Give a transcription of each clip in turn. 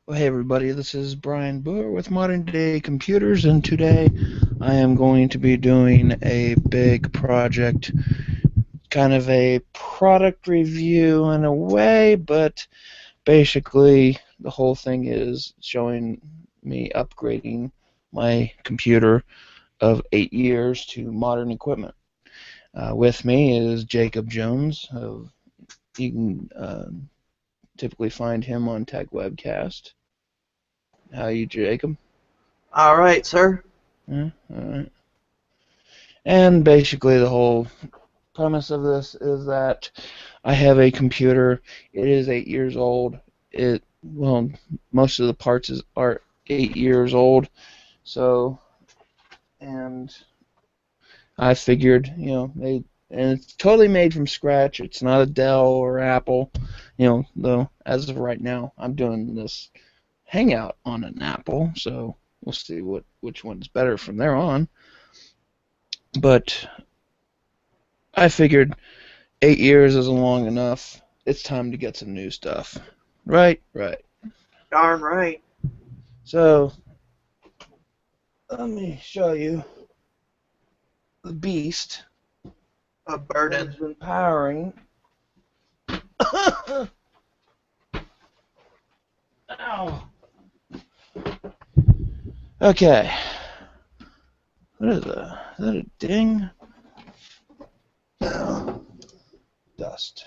Well, hey everybody, this is Brian Boer with Modern Day Computers, and today I am going to be doing a big project, kind of a product review in a way, but basically the whole thing is showing me upgrading my computer of 8 years to modern equipment. With me is Jacob Jones. You can typically find him on Tech Webcast. How are you, Jacob? All right, sir. Yeah, all right. And basically, the whole premise of this is that I have a computer. It is 8 years old. Well, most of the parts are 8 years old. So, and I figured, and it's totally made from scratch. It's not a Dell or Apple, though as of right now, I'm doing this Hangout on an Apple. So we'll see which one's better from there on. But I figured 8 years isn't long enough. It's time to get some new stuff. Right? Right. Darn right. So, let me show you the beast A that burden. has been powering. Ow. Okay. What is that? Is that a ding? No. Dust.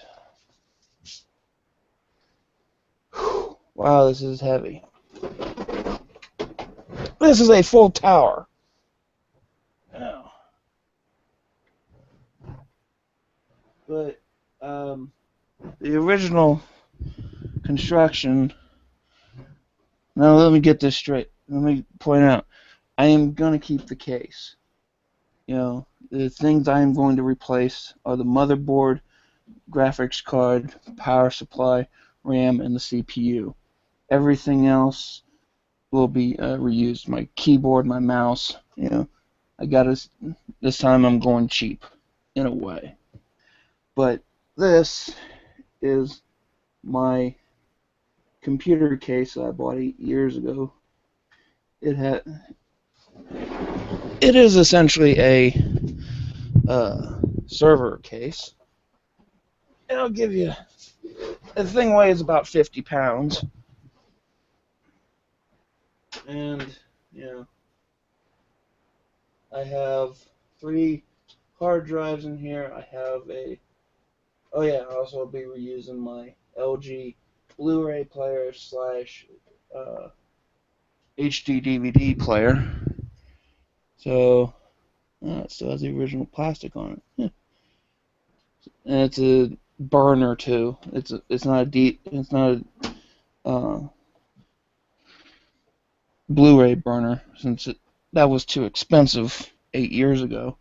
Wow, this is heavy. This is a full tower. Oh. But the original construction. Now let me get this straight. Let me point out. I am going to keep the case. The things I am going to replace are the motherboard, graphics card, power supply, RAM, and the CPU. Everything else will be reused. My keyboard, my mouse. I got this time. I'm going cheap, in a way. But this is my computer case that I bought 8 years ago. It is essentially a server case. And I'll give you. The thing weighs about 50 pounds. And, I have 3 hard drives in here. I have oh yeah, I'll also be reusing my LG Blu-ray player slash HD DVD player. So, it still has the original plastic on it. Yeah. And it's a burner too. It's not a Blu-ray burner since that was too expensive 8 years ago.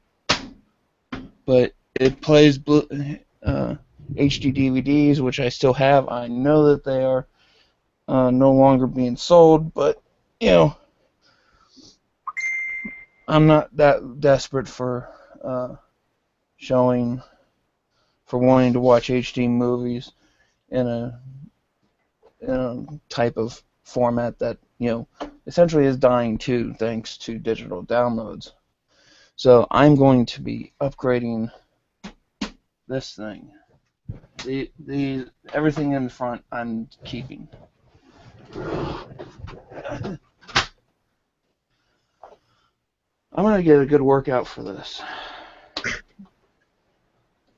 But it plays HD DVDs, which I still have. I know that they are no longer being sold, but I'm not that desperate for showing for wanting to watch HD movies in a type of format that essentially is dying too, thanks to digital downloads. So I'm going to be upgrading this thing. The everything in the front I'm keeping. I'm gonna get a good workout for this.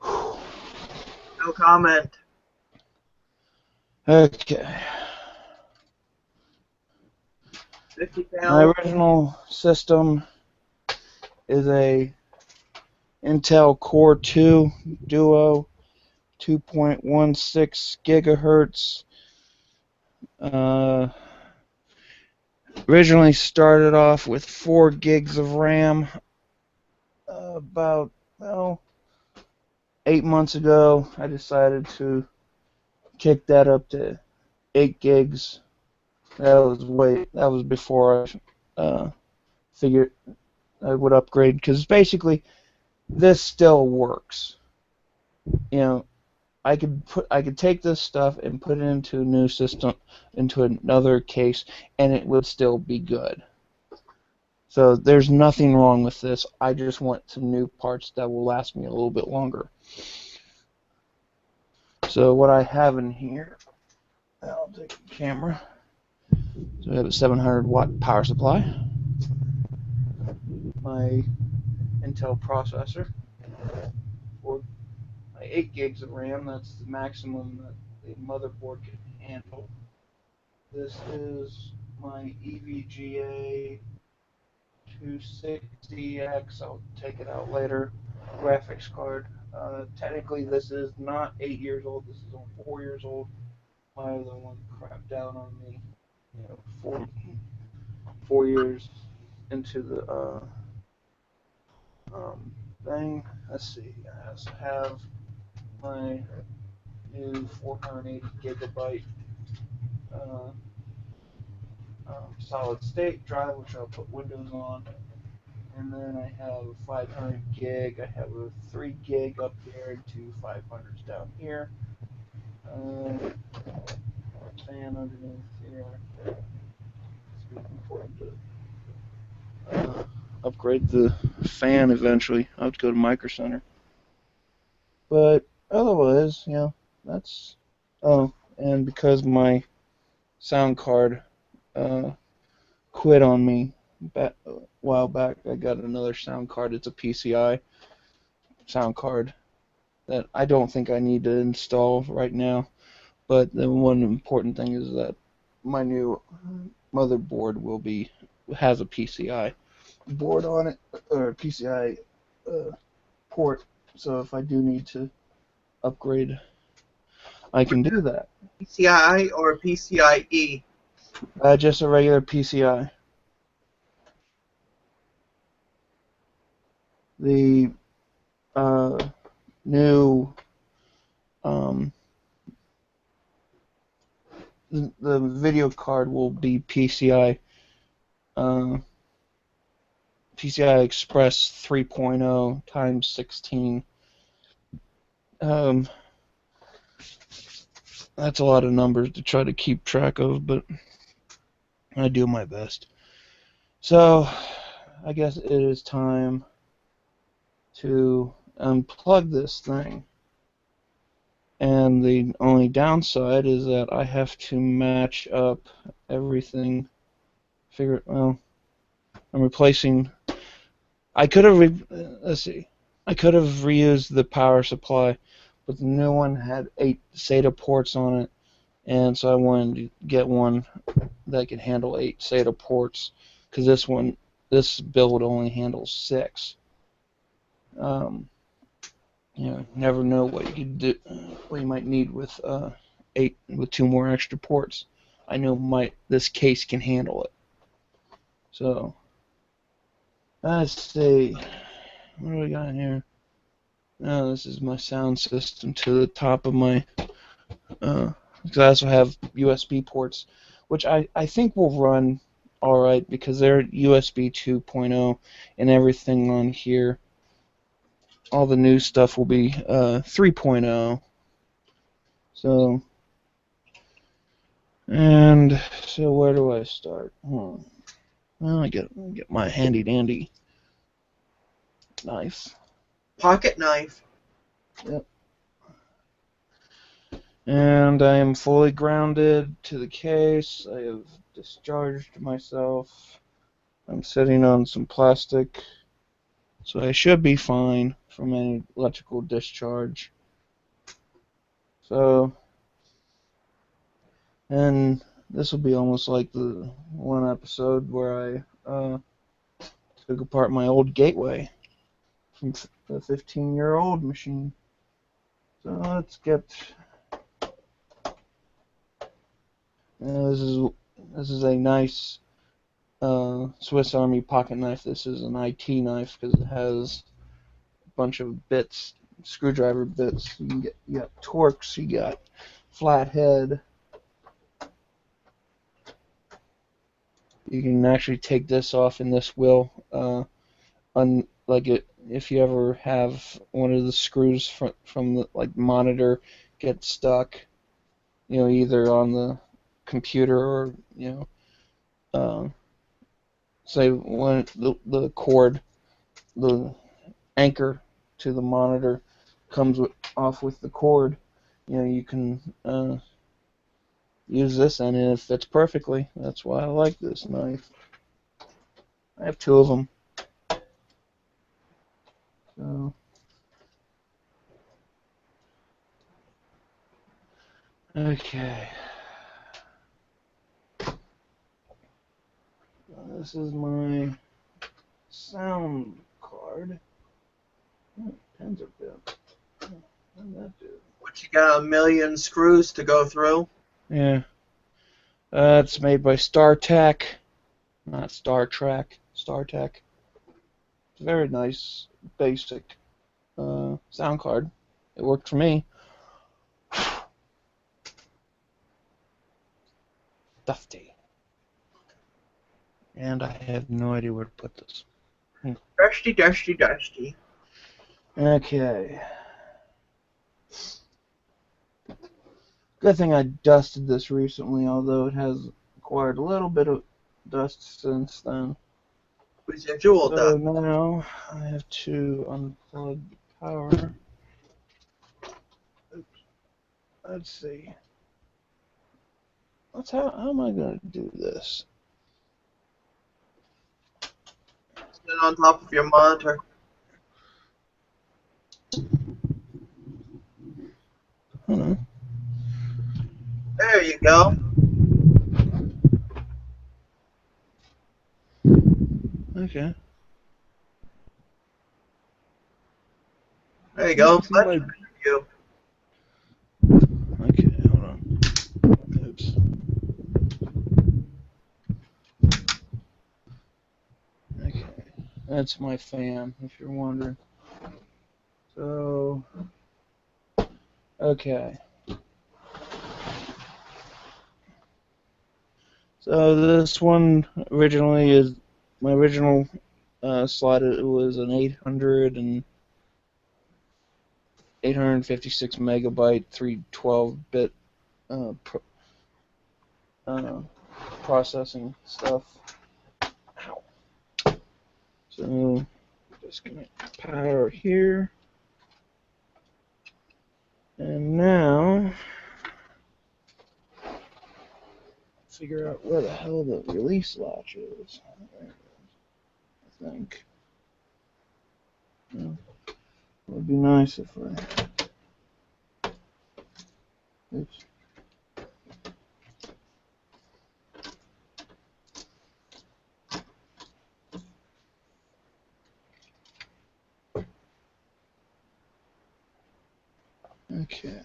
No comment. Okay. 50 My pounds. original system is a Intel Core 2 Duo 2.16 gigahertz. Originally started off with 4 gigs of RAM. About 8 months ago, I decided to kick that up to 8 gigs. That was before I figured I would upgrade, because basically this still works. I could take this stuff and put it into a new system, into another case, and it would still be good. So there's nothing wrong with this. I just want some new parts that will last me a little bit longer. So what I have in here, I'll take the camera. So I have a 700 watt power supply, my Intel processor, for my 8 gigs of RAM. That's the maximum that the motherboard can handle. This is my EVGA 260X. I'll take it out later. Graphics card. Technically, this is not 8 years old. This is only 4 years old. My other one crapped out on me. You know, 4 years into the thing. Let's see. I also have my new 480 gigabyte uh, solid state drive, which I'll put Windows on. And then I have a 500 gig. I have a 3 gig up here and two 500s down here. Fan underneath here. It's important to upgrade the fan eventually. I'll have to go to Micro Center. But otherwise, yeah, that's. Oh, and because my sound card uh, quit on me a while back, I got another sound card. It's a PCI sound card that I don't think I need to install right now. But the one important thing is that my new motherboard has a PCI board on it, or a PCI port. So if I do need to upgrade, I can do that. PCI or PCIe? Just a regular PCI. The new um, the video card will be PCI Express 3.0 times 16. Um, that's a lot of numbers to try to keep track of, but I do my best. So I guess it is time to unplug this thing. And the only downside is that I have to match up everything. Well, I'm replacing. I could have. Let's see. I could have reused the power supply, but the new one had 8 SATA ports on it, and so I wanted to get one that could handle 8 SATA ports, because this build only handles 6. You know, never know what you could do, what you might need with 8 with 2 more extra ports. I know this case can handle it. So let's see, what do we got here? Oh, this is my sound system to the top of my. Because I also have USB ports, which I think will run all right because they're USB 2.0 and everything on here. All the new stuff will be 3.0. So, and so where do I start? Well, I get my handy dandy knife. Pocket knife. Yep. And I am fully grounded to the case. I have discharged myself. I'm sitting on some plastic, so I should be fine from any electrical discharge. So, and this will be almost like the one episode where I took apart my old gateway from the 15-year-old machine. So let's get. This is a nice Swiss Army pocket knife. This is an IT knife because it has a bunch of bits, screwdriver bits. You got Torx, you got flathead. You can actually take this off, and this will, if you ever have one of the screws from the monitor get stuck, either on the computer or, um, say when the cord, the anchor to the monitor comes off with the cord, you can use this and it fits perfectly. That's why I like this knife. I have two of them. So, okay. This is my sound card. Oh, pens are bent. What did that do? What, you got a million screws to go through? Yeah. It's made by StarTech, not Star Trek. StarTech. It's a very nice, basic sound card. It worked for me. Dusty. And I have no idea where to put this. Dusty, dusty, dusty. Okay. Good thing I dusted this recently, although it has acquired a little bit of dust since then. Residual So dust. now I have to unplug the power. Oops. Let's see. How am I going to do this? Sit on top of your monitor. Hold on. There you go. Okay. There you Let go. me see if Much I. better for you. Okay, hold on. Oops. Okay. That's my fan, if you're wondering. So, okay. So this one originally is my original slot. It was an 856 megabyte 312-bit uh, pro, uh, processing stuff. Ow. So disconnect power here, and now figure out where the hell the release latch is. There it is, I think. It would be nice if I. Oops. Okay.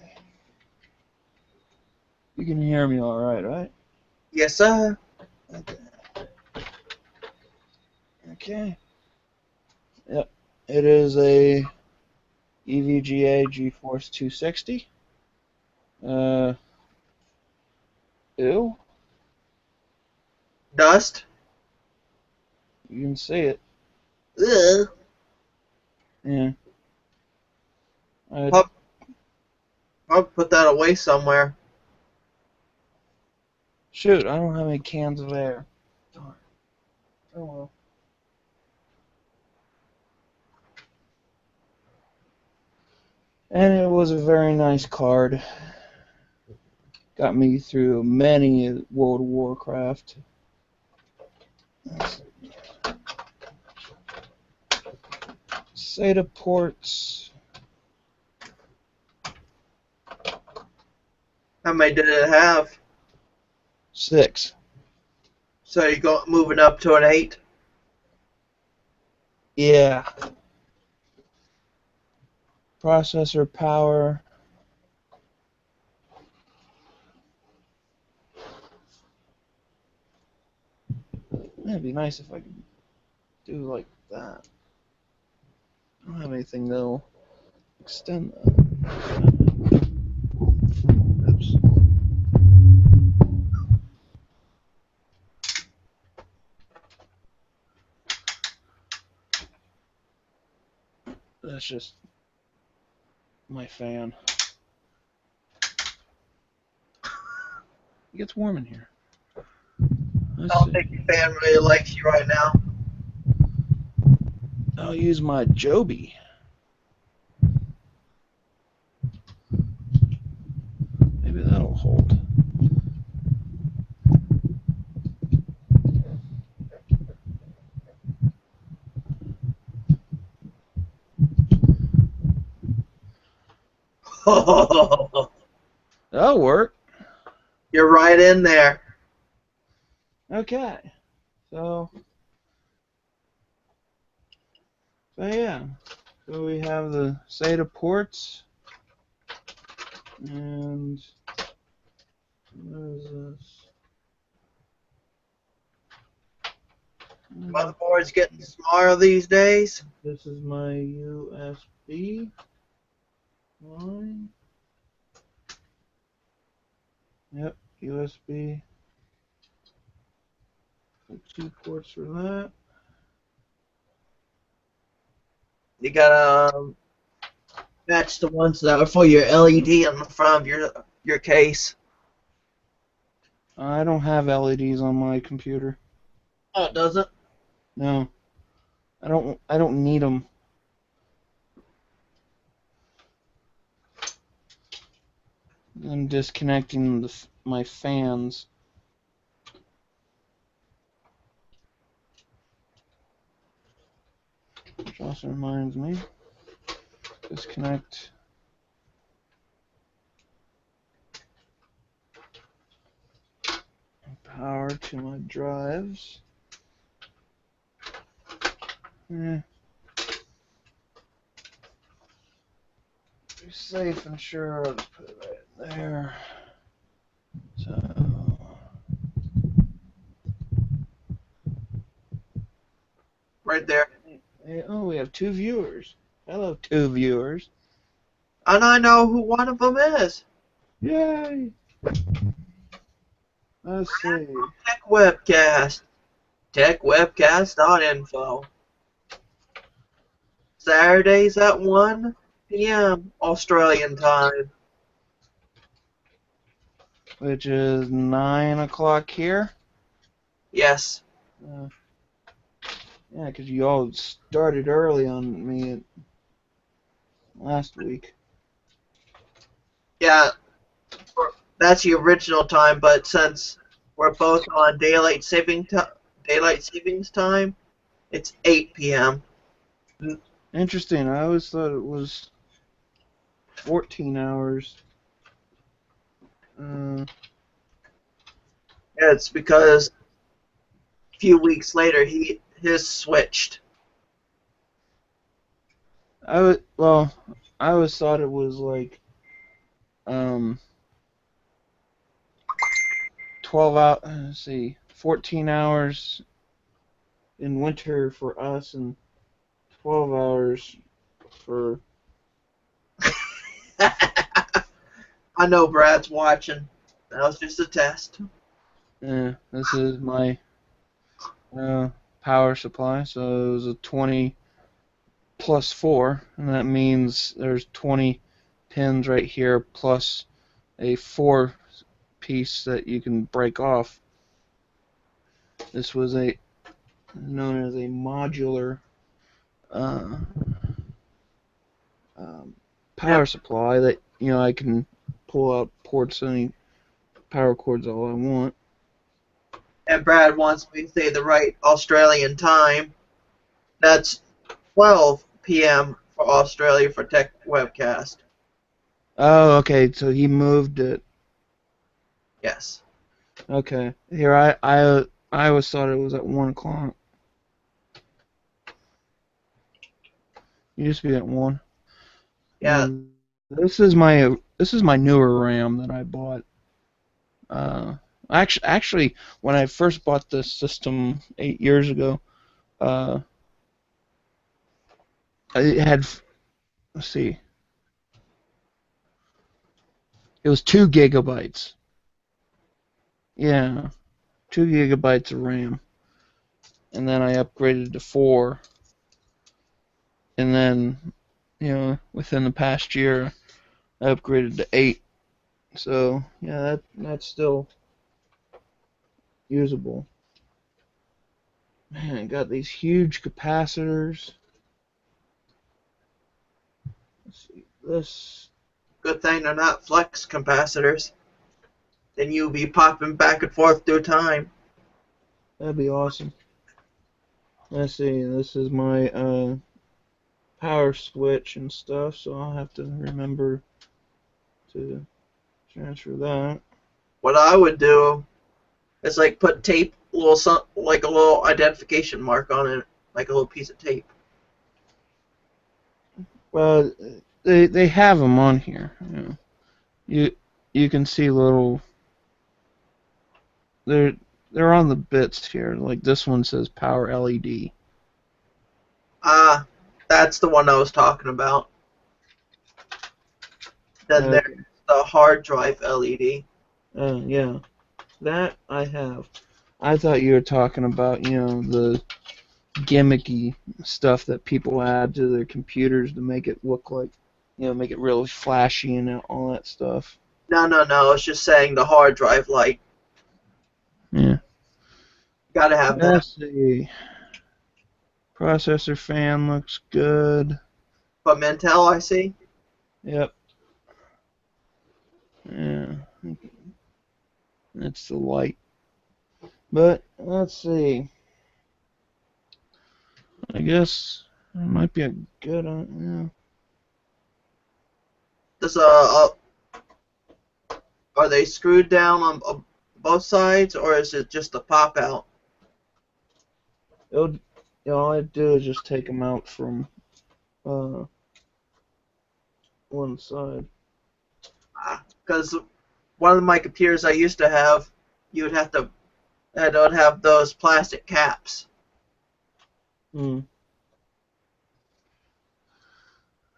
You can hear me all right, right? Yes, sir. Okay. Okay. Yep. It is a EVGA GeForce 260. Uh, ew. Dust. You can see it. Ugh. Yeah. I I'll put that away somewhere. shoot. I don't have any cans of air. Darn. Oh well. And it was a very nice card. Got me through many World of Warcraft. SATA ports. How many did it have? 6. So you go moving up to an 8? Yeah. Processor power. It'd be nice if I could do like that. I don't have anything that'll extend that. Oops. That's just my fan. gets warm in here. Let's I don't think see. your fan really likes you right now. I'll use my Joby. Maybe that'll hold. That'll work. You're right in there. Okay. So, so yeah. So we have the SATA ports, and what is this? Motherboard's getting smarter these days. This is my USB line. Yep, USB. Two ports for that. You gotta match the ones that are for your LED on the front of your case. I don't have LEDs on my computer. Oh, it doesn't? No, I don't. I don't need them. I'm disconnecting my fans. Which also reminds me, disconnect power to my drives. Eh, be safe and sure, I'll just put it right there. So, Right there. hey, oh, we have two viewers. Hello, two viewers. And I know who one of them is. Yay! Let's see. Tech Webcast. TechWebcast.info. Saturdays at 1 p.m. Australian time. Which is 9 o'clock here. Yes. Uh, yeah, because you all started early on me last week. Yeah, that's the original time, but since we're both on daylight savings time, it's 8 p.m. Interesting. I always thought it was 14 hours. Uh, Yeah, it's because a few weeks later his switched. well, I always thought it was like um 12 out. Let's see, 14 hours in winter for us and 12 hours for. I know Brad's watching. That was just a test. This is my power supply. So it was a 20 plus 4, and that means there's 20 pins right here plus a 4 piece that you can break off. This was known as a modular uh, um, Yeah, power supply that I can pull out ports any power cords all I want. and Brad wants me to say the right Australian time. That's 12 p.m. for Australia for Tech Webcast. Oh, okay. So he moved it. Yes. Okay. Here I always thought it was at 1 o'clock. It used to be at 1. Yeah, This is my newer RAM that I bought. Uh, actually, when I first bought this system 8 years ago, uh, it had, let's see, it was 2 gigabytes. Yeah, 2 gigabytes of RAM, and then I upgraded to 4, and then within the past year I upgraded to 8. So yeah, that's still. usable. Man, got these huge capacitors. Let's see this. Good thing they're not flex capacitors. Then you'll be popping back and forth through time. That'd be awesome. Let's see. This is my power switch and stuff, so I'll have to remember to transfer that. What I would do is like put tape, like a little identification mark on it, like a little piece of tape. Well, they have them on here. You you can see little. They're they're on the bits here. Like this one says power LED. Ah, that's the one I was talking about. Then there's Okay. the hard drive LED. Yeah, that I have. I thought you were talking about, the gimmicky stuff that people add to their computers to make it look like, make it really flashy and all that stuff. No, no, no. It's just saying the hard drive light. Yeah. Gotta have that. Let's see. Processor fan looks good. But Mantel, I see. Yep. Yeah. That's the light. But let's see. I guess it might be a good. Does are they screwed down on both sides, or is it just a pop out? It'll, all I do is just take them out from uh, one side. Because one of my computers I used to have, you would have to, it would have those plastic caps. Hmm.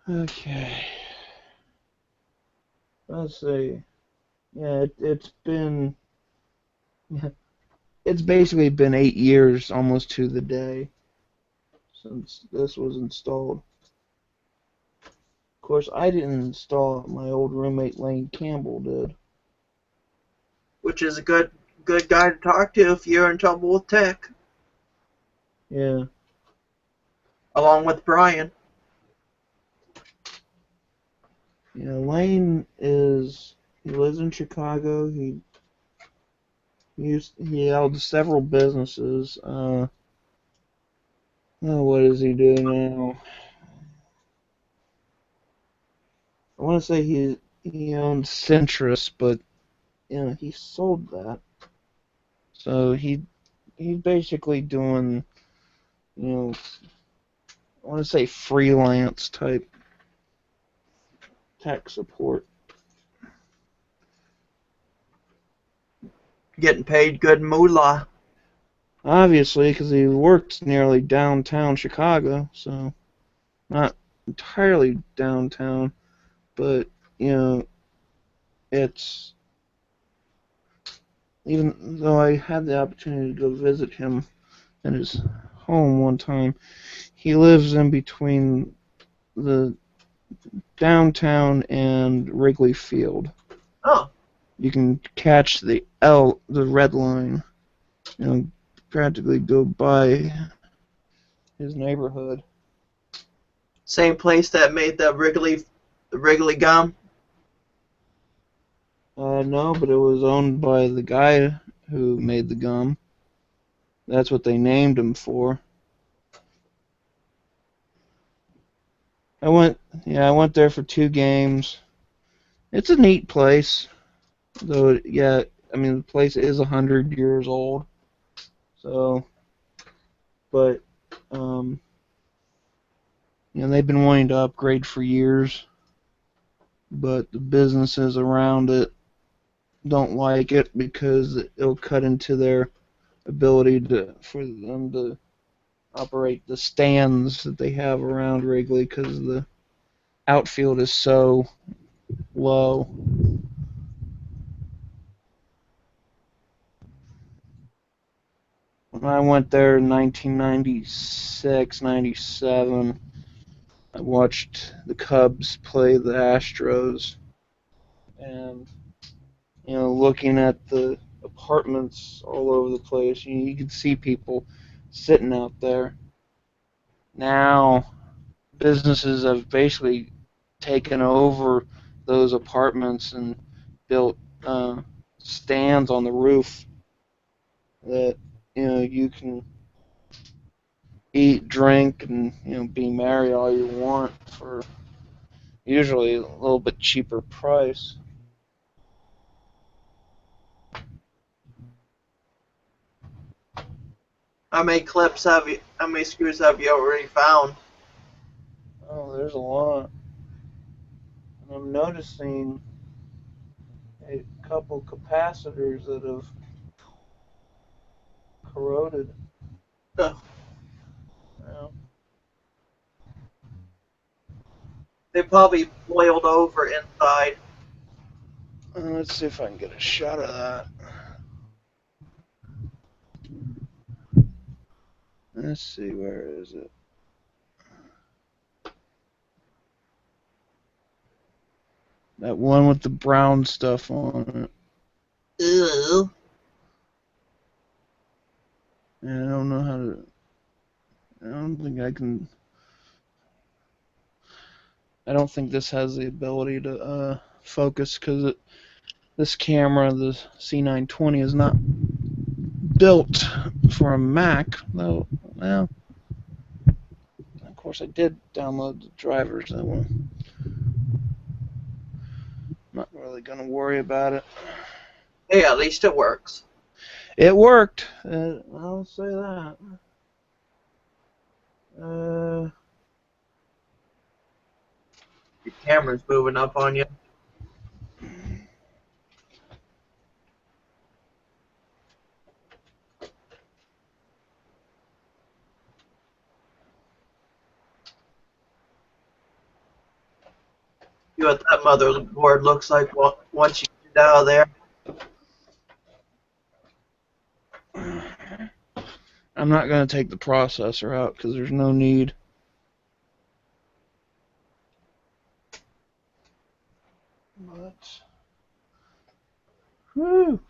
Okay. Let's see. Yeah, it's been. It's basically been 8 years, almost to the day, since this was installed. Of course, I didn't install it. My old roommate Lane Campbell did. Which is a good guy to talk to if you're in trouble with tech, Yeah. along with Brian. Yeah, Lane is. He lives in Chicago. He held several businesses. What does he do now? I want to say he owned Centrus, but he sold that. So he's basically doing, you know I want to say freelance type tech support. Getting paid good moolah. Obviously, because he works nearly downtown Chicago, so not entirely downtown, but you know it's even though I had the opportunity to go visit him in his home one time, he lives in between the downtown and Wrigley Field. Oh, You can catch the red line, practically go by his neighborhood. same place that made the Wrigley gum. No, but it was owned by the guy who made the gum. That's what they named him for. I went, I went there for 2 games. It's a neat place, though. Yeah, I mean the place is 100 years old. So, but they've been wanting to upgrade for years, but the businesses around it don't like it because it'll cut into their ability for them to operate the stands that they have around Wrigley because the outfield is so low. When I went there in 1996, 97, I watched the Cubs play the Astros, and looking at the apartments all over the place. You could see people sitting out there. Now, businesses have basically taken over those apartments and built stands on the roof that you can eat, drink, and be merry all you want for usually a little bit cheaper price. How many screws have you already found? Oh, there's a lot. And I'm noticing a couple capacitors that have corroded. Ugh, Now, they probably boiled over inside. let's see if I can get a shot of that. Let's see, where is it? That one with the brown stuff on it. Ew. And I don't know how to. I don't think I can. I don't think this has the ability to focus because this camera, the C920, is not built for a Mac. Though, well, of course I did download the drivers. That one. I'm not really gonna worry about it. Hey, at least it works. It worked. I'll say that. Uh, Your camera's moving up on you. See what that motherboard looks like once you get out of there. I'm not gonna take the processor out because there's no need. But, whew.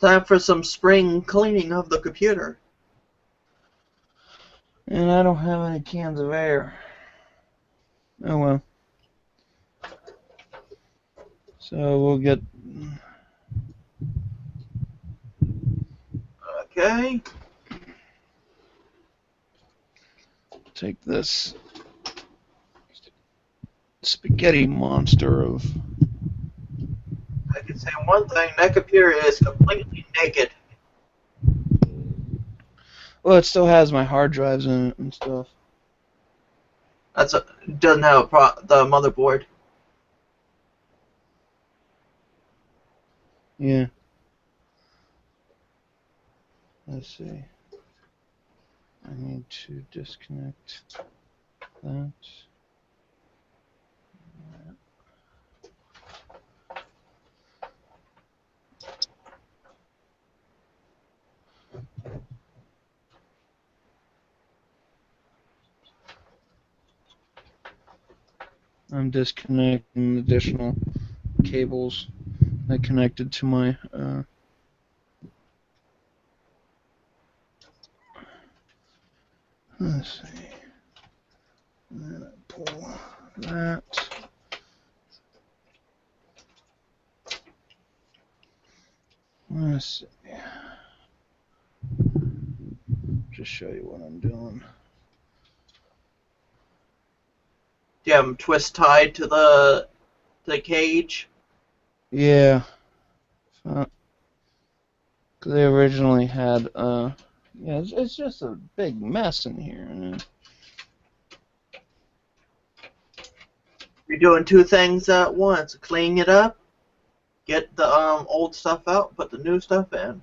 Time for some spring cleaning of the computer. And I don't have any cans of air. Oh well. So we'll Okay. take this spaghetti monster of. I can say one thing, that computer is completely naked. Well, it still has my hard drives in it and stuff. Doesn't have the motherboard. Yeah. Let's see. I need to disconnect that. I'm disconnecting additional cables that connected to my let's see. And then I pull that. Let's see. Just show you what I'm doing. Do you have them twist tied to the cage? Yeah. Because they originally had yeah, it's just a big mess in here. You're doing two things at once. Clean it up, get the old stuff out, put the new stuff in.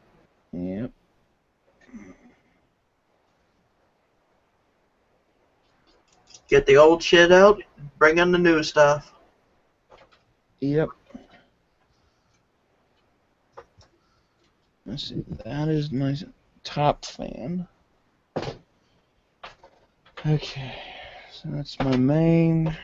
Yep. Get the old shit out, bring in the new stuff. Yep. Let's see. That is my top fan. Okay. So that's my main.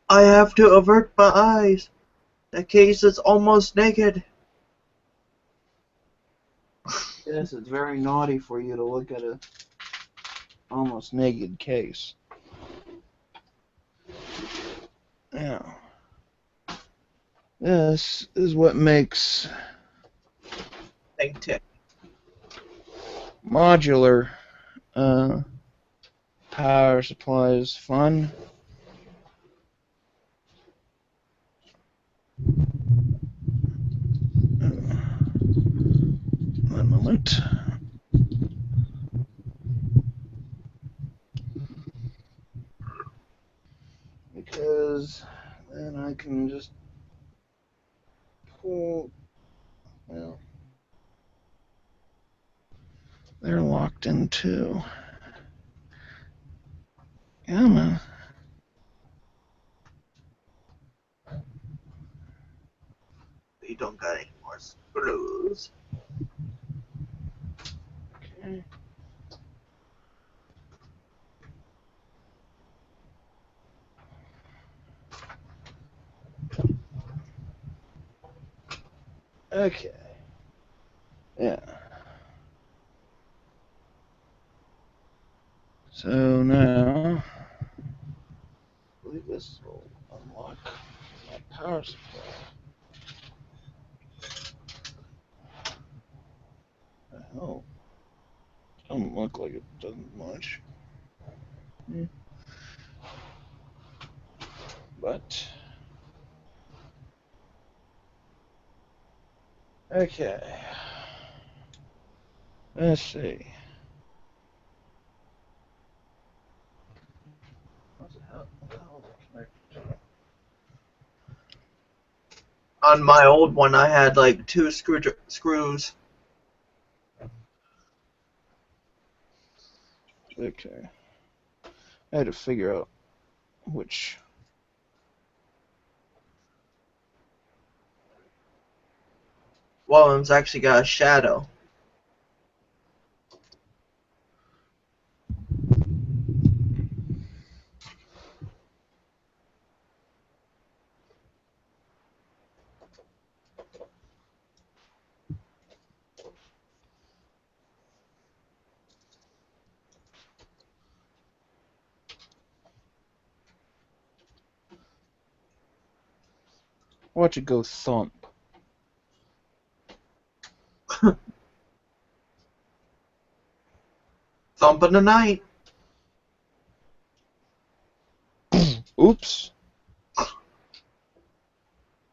I have to avert my eyes. The case is almost naked. Yes, it's very naughty for you to look at a almost naked case. Now, this is what makes Think tick. modular uh, power supplies fun. One moment. Because then I can just pull. Well, they're locked in too. Come on. You don't got any more screws. Okay. Okay. Yeah. So now, I believe this will unlock my power supply. Oh, doesn't look like it doesn't much. Yeah. But, okay. Let's see. What the hell is it connected On my old one, I had like two screws. to? Okay. I had to figure out which. One of them's actually got a shadow. Watch it go thump. Thump in the night. Oops.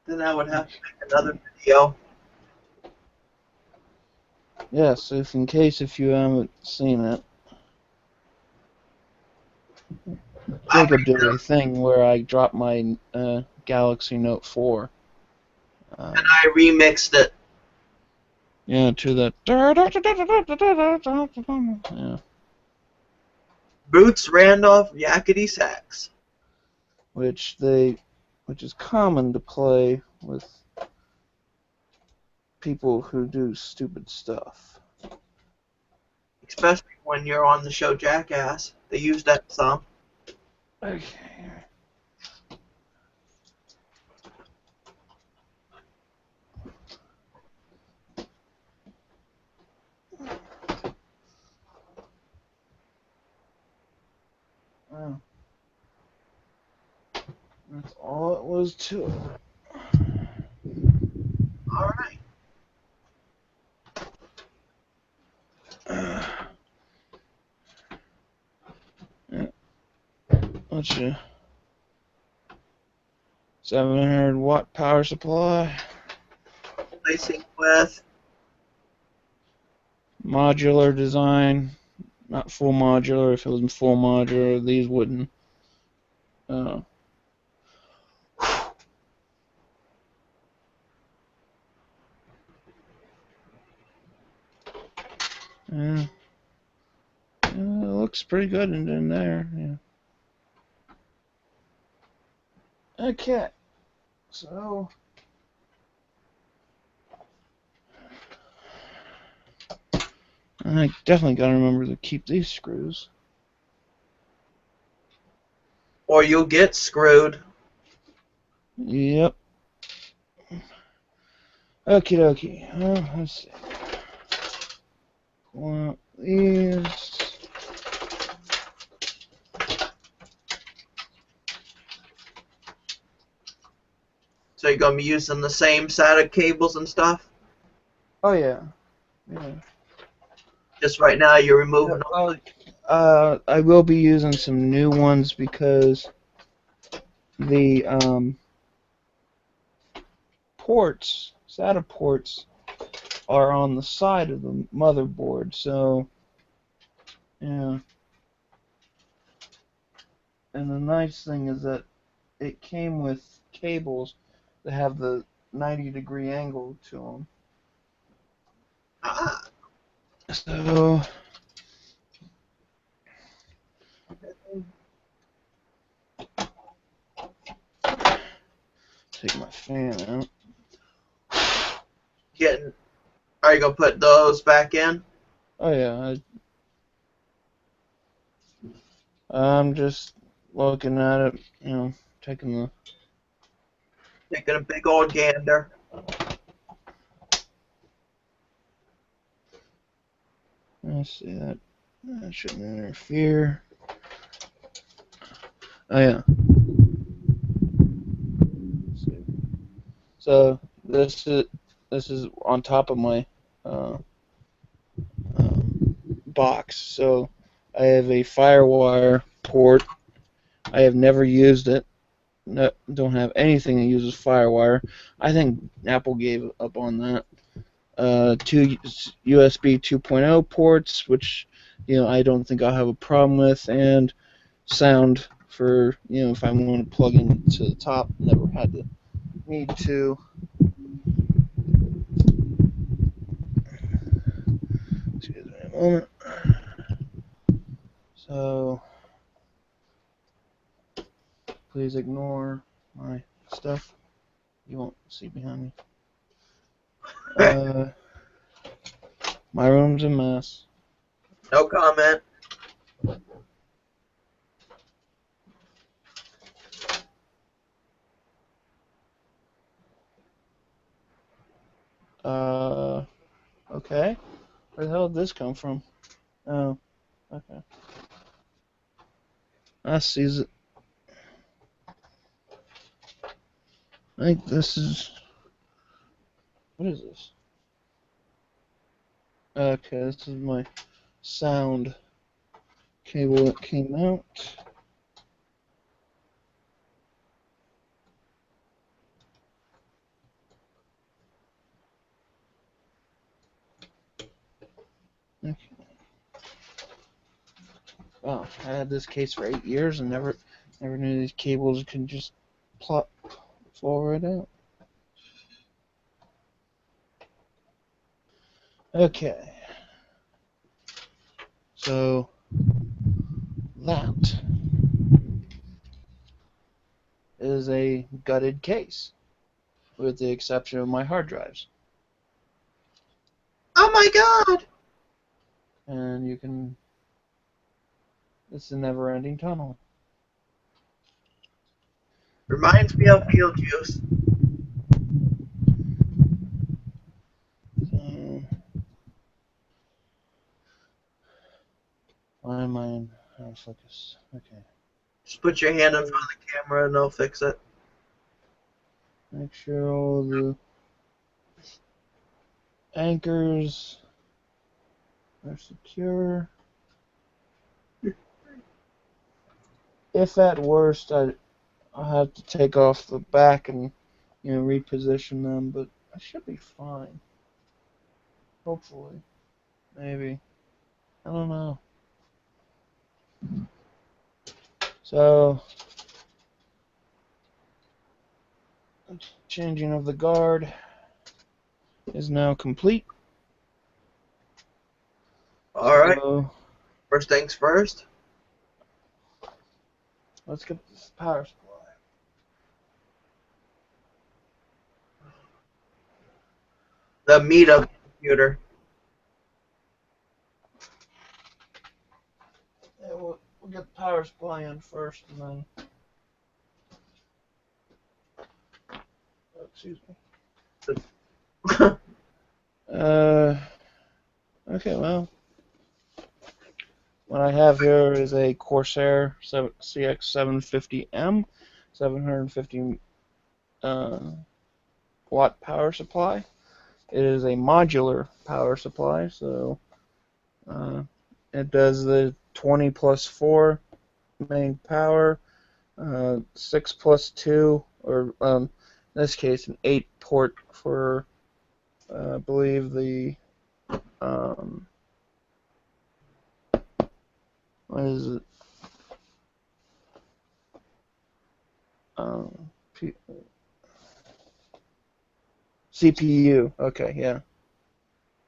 Then I would have to make another video. Yes, in case if you haven't seen it, I Jacob did a thing where I dropped my Galaxy Note 4. and I remixed it. Yeah, to the. Yeah, Boots Randolph Yakety Sax. which is common to play with people who do stupid stuff. Especially when you're on the show Jackass. They use that some. Okay. Well, that's all it was to Alright. it. Yeah, let's 700-watt power supply, Replacing with modular design, not full modular. If it was full modular, these wouldn't. Uh, yeah, it looks pretty good in there. Yeah. Okay, so I definitely gotta remember to keep these screws. or you'll get screwed. Yep. Okie dokie. Let's see. Well, these. So you're gonna be using the same set of cables and stuff. Oh yeah. Yeah. Just right now, you're Yeah, removing. well, I will be using some new ones because the ports, SATA ports, are on the side of the motherboard. So yeah. And the nice thing is that it came with cables that have the 90-degree angle to them. Ah, So take my fan out. getting. Are you gonna put those back in? Oh yeah, I'm just looking at it, taking the. Taking a big old gander. Let's see that. That shouldn't interfere. Oh yeah. Let's see. So this is on top of my uh, box. So I have a FireWire port. I have never used it. No, don't have anything that uses FireWire. I think Apple gave up on that. Two USB 2.0 ports, which I don't think I'll have a problem with, and sound for if I want to plug in to the top. Never had the need to. Excuse me a moment. So please ignore my stuff. You won't see behind me. Uh, my room's a mess. No comment. Uh, okay. Where the hell did this come from? Oh, okay. I see it. I think this is. What is this? Okay, this is my sound cable that came out. Okay. Wow, I had this case for 8 years and never knew these cables could just plop fall right out. Okay, so that is a gutted case, with the exception of my hard drives. Oh my God! And it's a never-ending tunnel. Reminds me of Beetlejuice. So, why am I in out of focus? Okay. Just put your hand in front of the camera and they'll fix it. Make sure all the anchors are secure. If at worst, I'll have to take off the back and reposition them, but I should be fine. Hopefully, maybe. I don't know. So, changing of the guard is now complete. Alright, So first things first. let's get this power supply. The meat of the computer. Yeah, we'll get the power supply in first, and then excuse me. The- Uh, okay, well, what I have here is a Corsair CX750M, 750 watt power supply. It is a modular power supply, so uh, it does the 20 plus 4 main power, 6 plus 2, or in this case, an 8 port for, I believe, the, um, what is it? Um, CPU. Okay, yeah.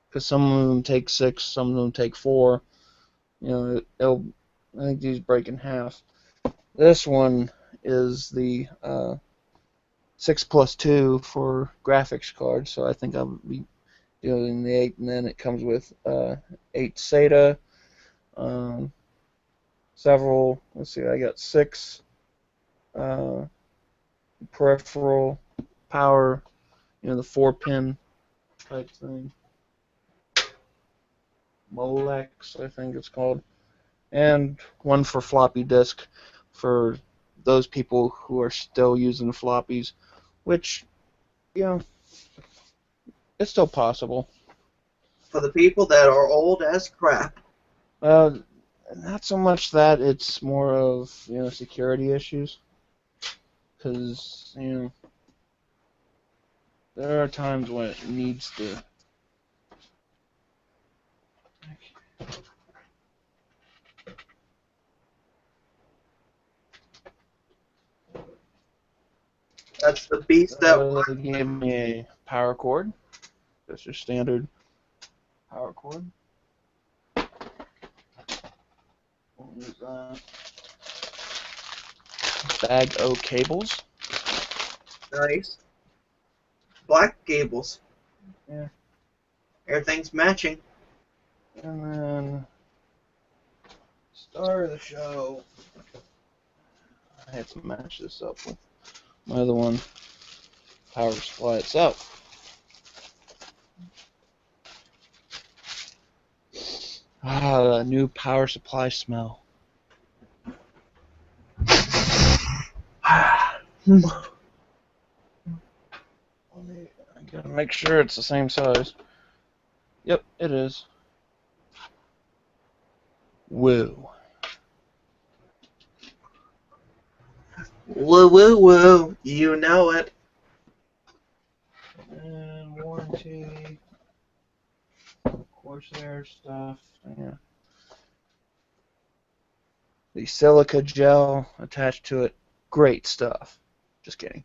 Because some of them take 6, some of them take 4. You know, I think these break in half. This one is the 6 plus 2 for graphics cards, so I think I'll be doing the 8, and then it comes with 8 SATA, um, several, let's see, I got 6 uh, peripheral power, the 4-pin type thing. Molex, I think it's called. And one for floppy disk for those people who are still using floppies, which, you know, it's still possible. for the people that are old as crap. Uh, Not so much that, it's more of, security issues. Because, there are times when it needs to. That's the beast that They gave me a power cord. Just your standard power cord. We'll use that. Bag O cables. nice. Black Gables. Yeah. Everything's matching. And then, star of the show. I have to match this up with my other one, power supply itself. Ah, the new power supply smell. I gotta make sure it's the same size. Yep, it is. Woo. Woo woo woo. You know it. And warranty, Corsair stuff. Yeah. The silica gel attached to it. Great stuff. Just kidding.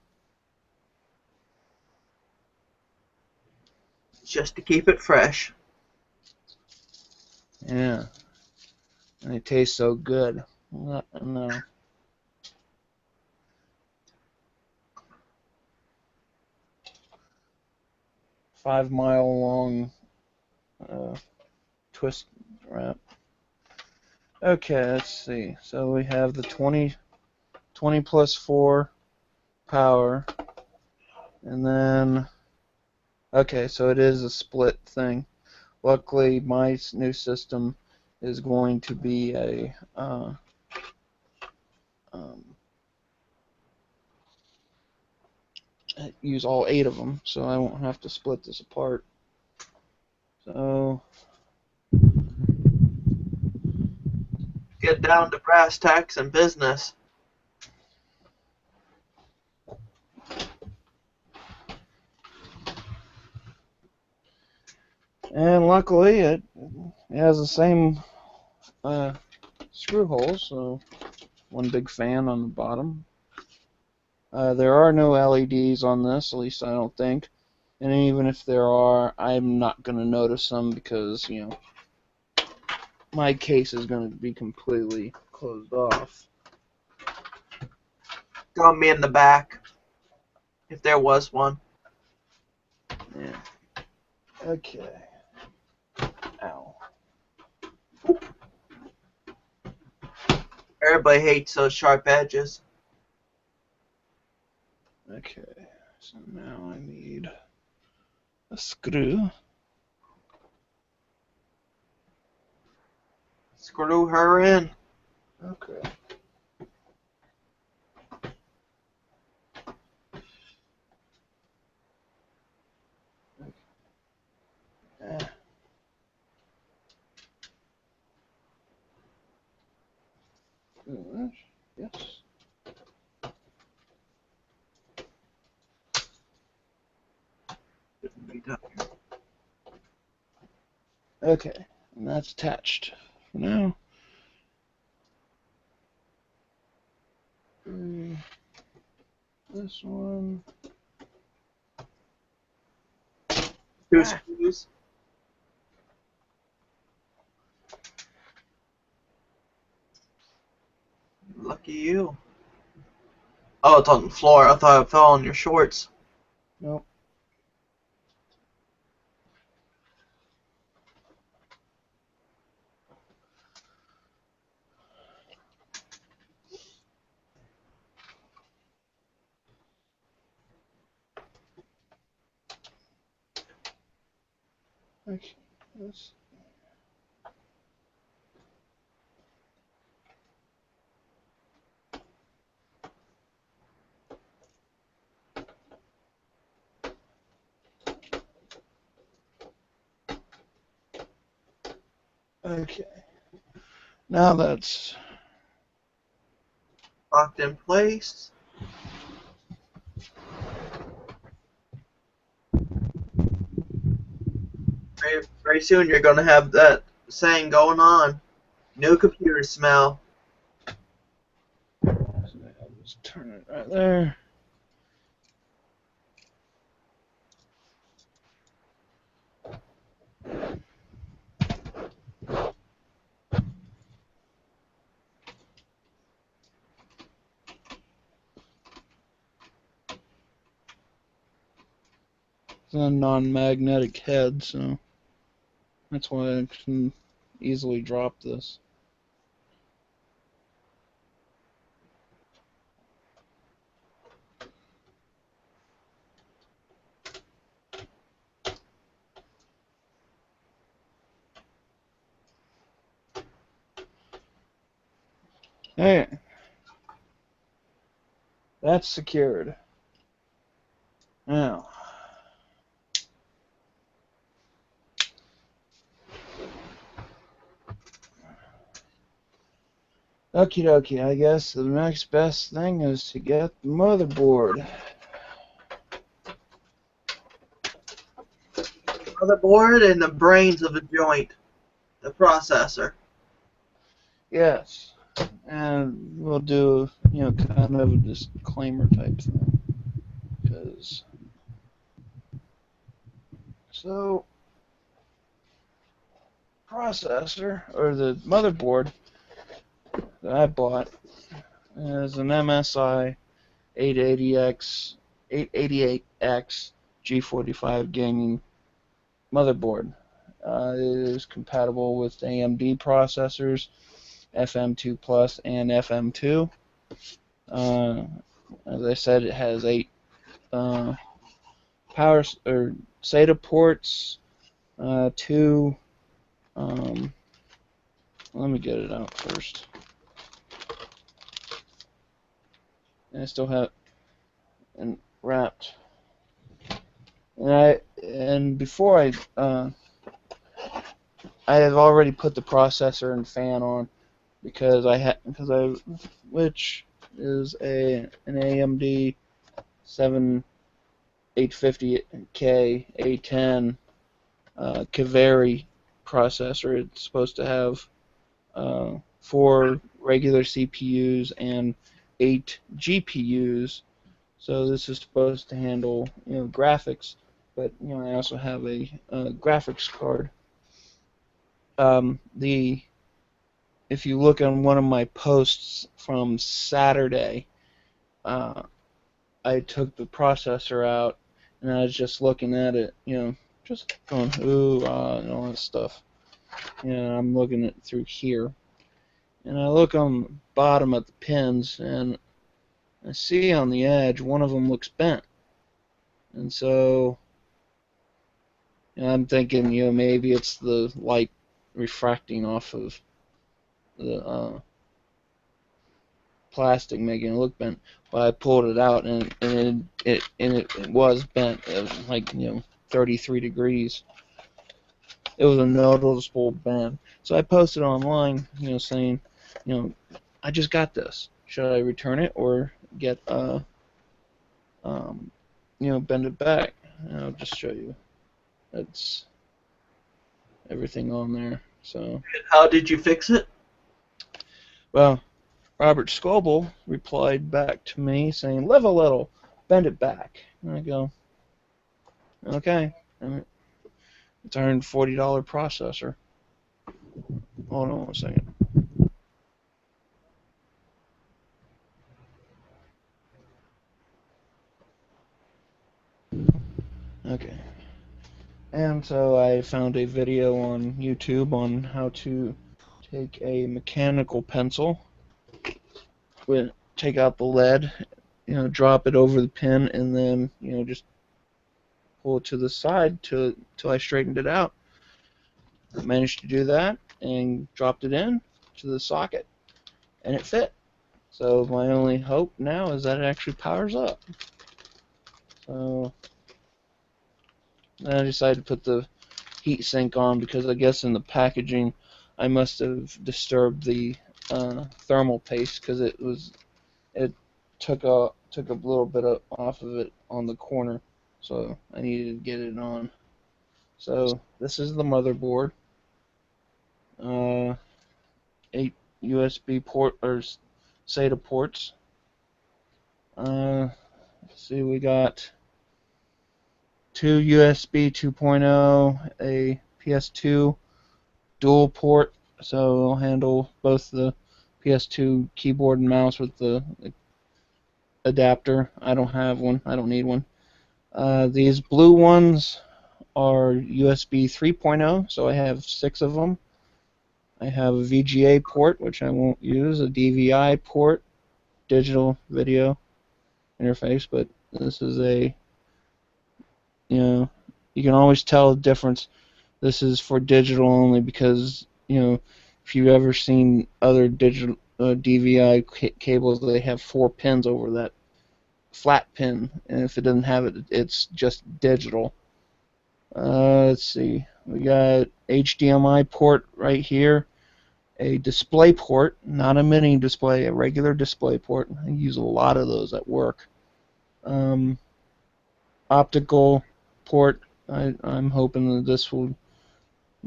Just to keep it fresh. Yeah. And they taste so good. No. 5 mile long twist wrap. Okay, let's see. So we have the 20 plus 4 power. And then, okay, so it is a split thing. Luckily, my new system is going to be a um, use all 8 of them, so I won't have to split this apart. So, Get down to brass tacks and business. and luckily it has the same screw holes, so one big fan on the bottom. There are no LEDs on this, at least I don't think. And even if there are, I'm not going to notice them because, my case is going to be completely closed off. Throw me in the back. If there was one. Yeah. Okay. Ow. Everybody hates those sharp edges. Okay. So now I need a screw. Screw her in. Okay. Eh, yes. Okay, and that's attached for now. This one. Two Ah, screws. Lucky you. Oh, it's on the floor. I thought it fell on your shorts. nope. Okay. This. Okay. Now that's Locked in place. Very soon you're going to have that saying going on. New computer smell. so I'll just turn it right there. It's a non-magnetic head, so that's why I can easily drop this. Hey, that's secured. Now, okie dokie, I guess the next best thing is to get the motherboard. Motherboard and the brains of the joint. The processor. Yes, and we'll do, kind of a disclaimer type thing. Because, so, processor, or the motherboard that I bought is an MSI 880X, 888X G45 gaming motherboard. It is compatible with AMD processors, FM2 Plus and FM2. Uh, as I said, it has 8 power or SATA ports, 2. Let me get it out first. And I still have it wrapped. And before I have already put the processor and fan on which is an AMD 7850K A10 Kaveri processor. It's supposed to have 4 regular CPUs and 8 GPUs. So this is supposed to handle graphics, but I also have a graphics card. The If you look on one of my posts from Saturday, uh, I took the processor out and I was just looking at it, just going ooh and all that stuff. I'm looking at it through here, and I look on the bottom at the pins, and I see on the edge one of them looks bent. And so I'm thinking, maybe it's the light refracting off of the plastic, making it look bent. But I pulled it out, and it was bent. It was like 33 degrees. It was a noticeable bend. So I posted online, saying, you know, I just got this. Should I return it or get um, bend it back? And I'll just show you. That's everything on there. So, How did you fix it? well, Robert Scoble replied back to me saying, "Live a little, bend it back." And I go, "Okay." And it's a $140 processor. Hold on one second. Okay. And so I found a video on YouTube on how to take a mechanical pencil, take out the lead, drop it over the pin, and then just pull it to the side till I straightened it out. I managed to do that and dropped it in to the socket, and it fit. So my only hope now is that it actually powers up. So then I decided to put the heat sink on because I guess in the packaging I must have disturbed the thermal paste because it took a little bit off of it on the corner, so I needed to get it on. So this is the motherboard. 8 USB port or SATA ports. Let's see, we got two USB 2.0, a PS2 dual port, so it'll handle both the PS2 keyboard and mouse with the adapter. I don't have one. I don't need one. These blue ones are USB 3.0, so I have 6 of them. I have a VGA port, which I won't use, a DVI port, digital video interface, but this is you can always tell the difference. This is for digital only because, if you've ever seen other digital DVI cables, they have 4 pins over that flat pin, and if it doesn't have it, it's just digital. Let's see, we got HDMI port right here, a display port, not a mini display, a regular display port. I use a lot of those at work. Um, Optical port. I'm hoping that this will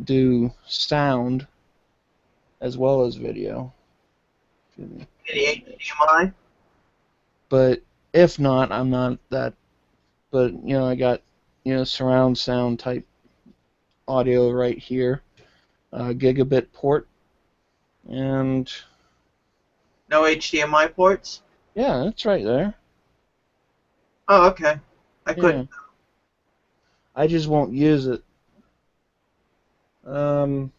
do sound as well as video. Any HDMI? But if not, I'm not that. But I got surround sound type audio right here, gigabit port, and No HDMI ports? yeah, it's right there. Oh, okay. I Yeah, couldn't. I just won't use it. Um,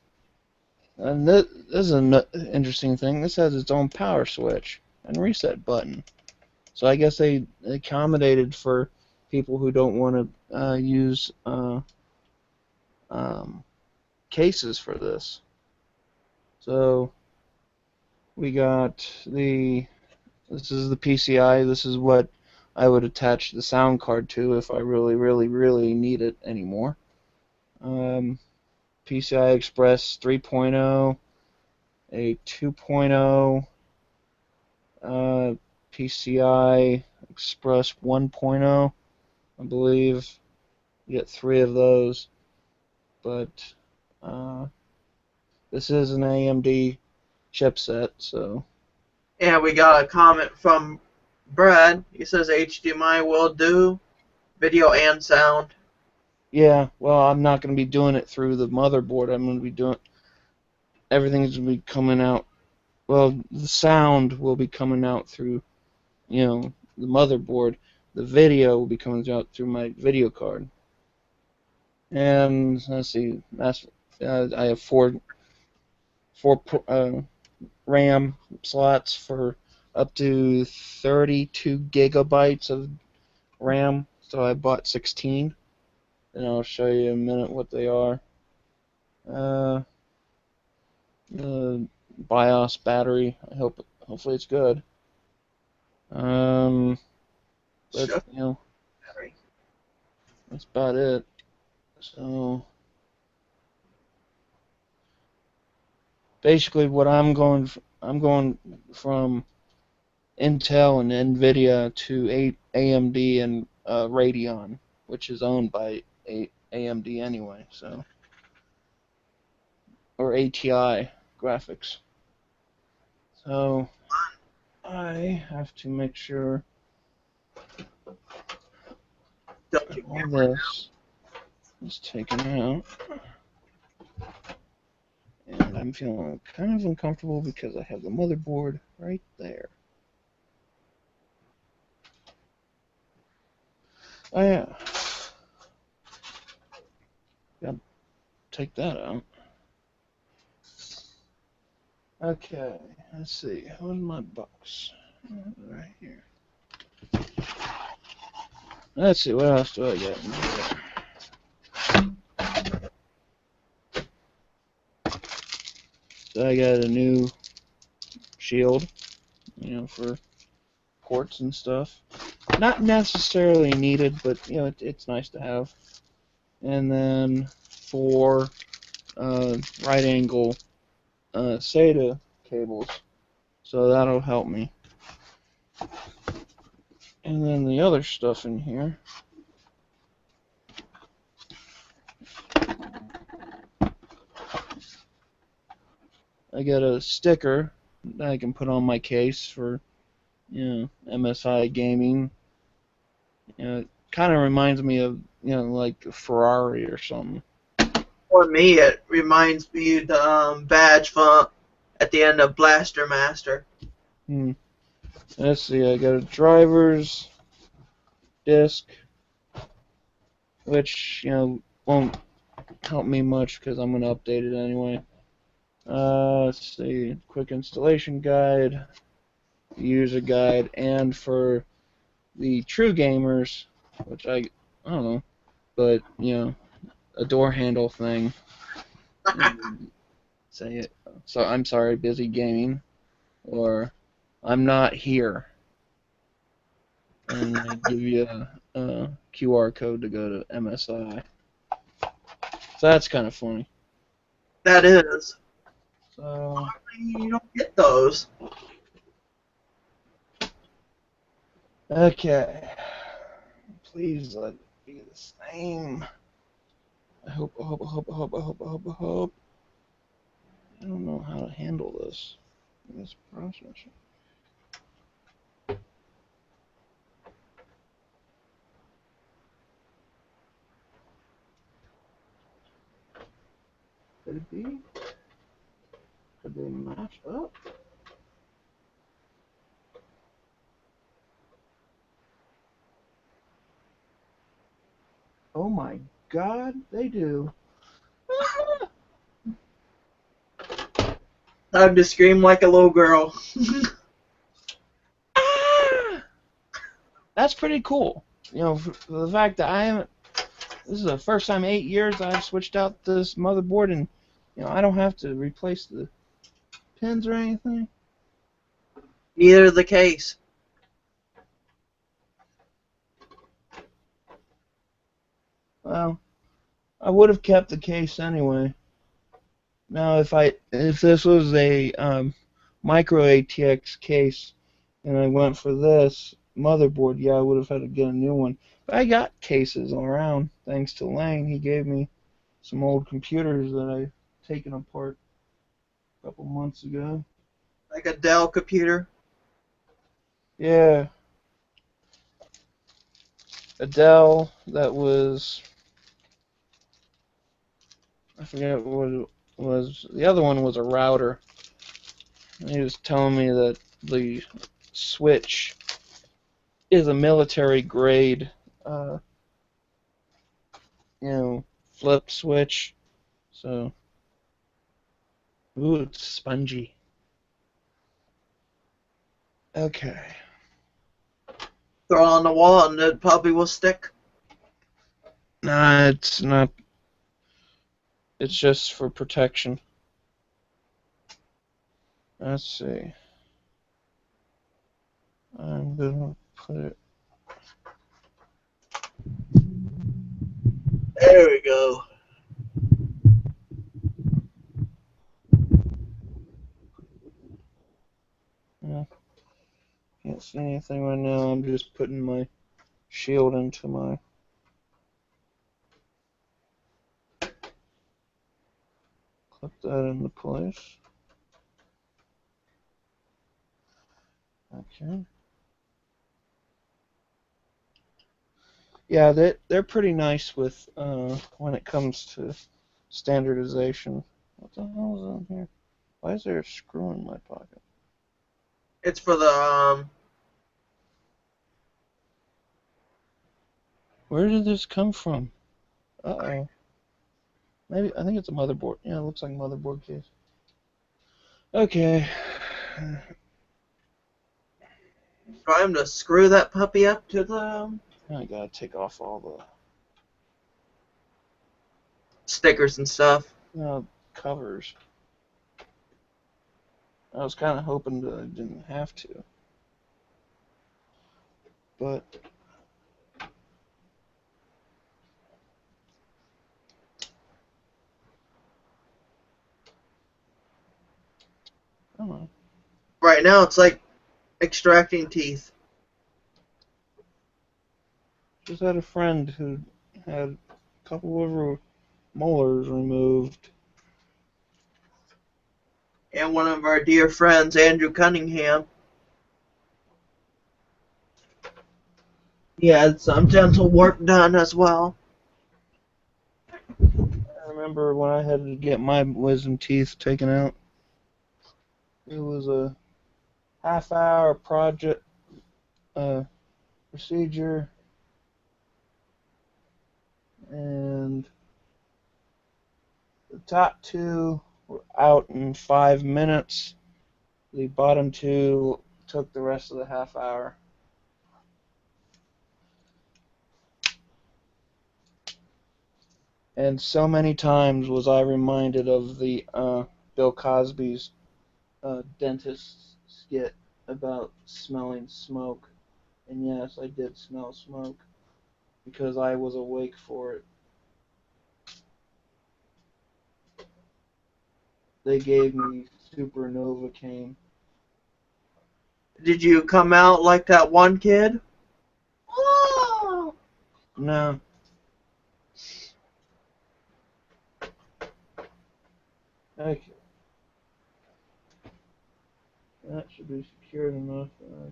and this is an interesting thing. This has its own power switch and reset button. So I guess they accommodated for people who don't want to use um, cases for this. So we got this is the PCI. This is what I would attach the sound card to if I really, really, really need it anymore. PCI Express 3.0, a 2.0, PCI Express 1.0, I believe. You get 3 of those, but uh, this is an AMD chipset, so Yeah, we got a comment from Brad. He says HDMI will do video and sound. yeah. Well, I'm not going to be doing it through the motherboard. I'm going to be doing everything's going to be coming out. Well, the sound will be coming out through the motherboard. The video will be coming out through my video card. And let's see, I have four RAM slots for up to 32 gigabytes of RAM. so I bought 16, and I'll show you in a minute what they are. Uh, the BIOS battery. Hopefully it's good. Um, but Sure. that's about it. So basically, I'm going from Intel and Nvidia to AMD and Radeon, which is owned by AMD anyway. So or ATI graphics. So I have to make sure Don't you all this is taken out. And I'm feeling kind of uncomfortable because I have the motherboard right there. Oh yeah, gotta take that out. Okay, let's see. Where's my box? Right here. Let's see, what else do I get in here? So I got a new shield, for ports and stuff. Not necessarily needed, but it's nice to have. And then four right angle SATA cables, so that'll help me. And then the other stuff in here, I got a sticker that I can put on my case for MSI gaming. It kind of reminds me of like a Ferrari or something. For me, it reminds me of the badge font at the end of Blaster Master. Hmm. Let's see, I got a driver's disc, which won't help me much because I'm gonna update it anyway. Let's see, quick installation guide, user guide, and for the true gamers, which I don't know, but a door handle thing. Say it. So I'm sorry, busy gaming, or I'm not here, and they give you a QR code to go to MSI. So that's kind of funny. That is. So You don't get those. okay, please let it be the same. I hope. I hope. I don't know how to handle this process. Could it be? Could they match up? Oh my God, they do. Time to scream like a little girl. Ah! That's pretty cool. For the fact that this is the first time in 8 years I've switched out this motherboard, and I don't have to replace the pins or anything. Neither the case. Well, I would have kept the case anyway. Now, if this was a micro ATX case, and I went for this motherboard, yeah, I would have had to get a new one. But I got cases around thanks to Lane. He gave me some old computers that I've taken apart a couple months ago. Like a Dell computer. Yeah, a Dell that was, I forget what it was. The other one was a router. And he was telling me that the switch is a military grade, uh, flip switch. So, ooh, it's spongy. Okay. Throw it on the wall and it probably will stick. Nah, it's not. It's just for protection. Let's see. I'm gonna put it. There we go. Yeah, can't see anything right now. I'm just putting my shield into my. Clip that into place. Okay. Yeah, they're pretty nice with when it comes to standardization. What the hell is in here? Why is there a screw in my pocket? It's for the Where did this come from? Uh-oh. Maybe, I think it's a motherboard. Yeah, it looks like a motherboard case. Okay. trying to screw that puppy up to the Now I gotta take off all stickers and stuff. the covers. I was kind of hoping that I didn't have to. But, I don't know. Right now, it's like extracting teeth. Just had a friend who had a couple of her molars removed. And one of our dear friends, Andrew Cunningham, he had some dental work done as well. I remember when I had to get my wisdom teeth taken out. It was a half-hour project procedure, and the top two were out in 5 minutes. The bottom two took the rest of the half hour. And so many times was I reminded of the Bill Cosby's dentist skit about smelling smoke. And yes, I did smell smoke because I was awake for it. They gave me super Novocaine. Did you come out like that one kid? Oh! No. Okay. That should be secured enough that I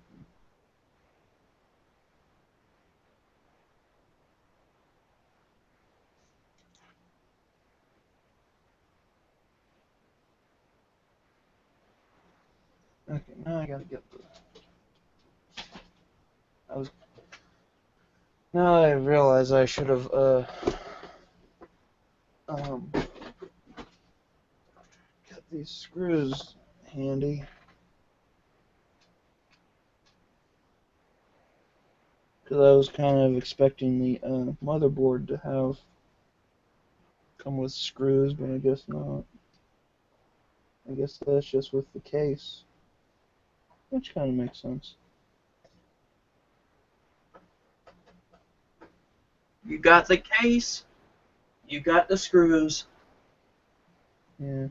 can. Okay, now I gotta get the. I was. Now that I realize I should have got these screws handy. Because I was kind of expecting the motherboard to have come with screws, but I guess not. I guess that's just with the case, which kind of makes sense. You got the case, you got the screws. Yeah.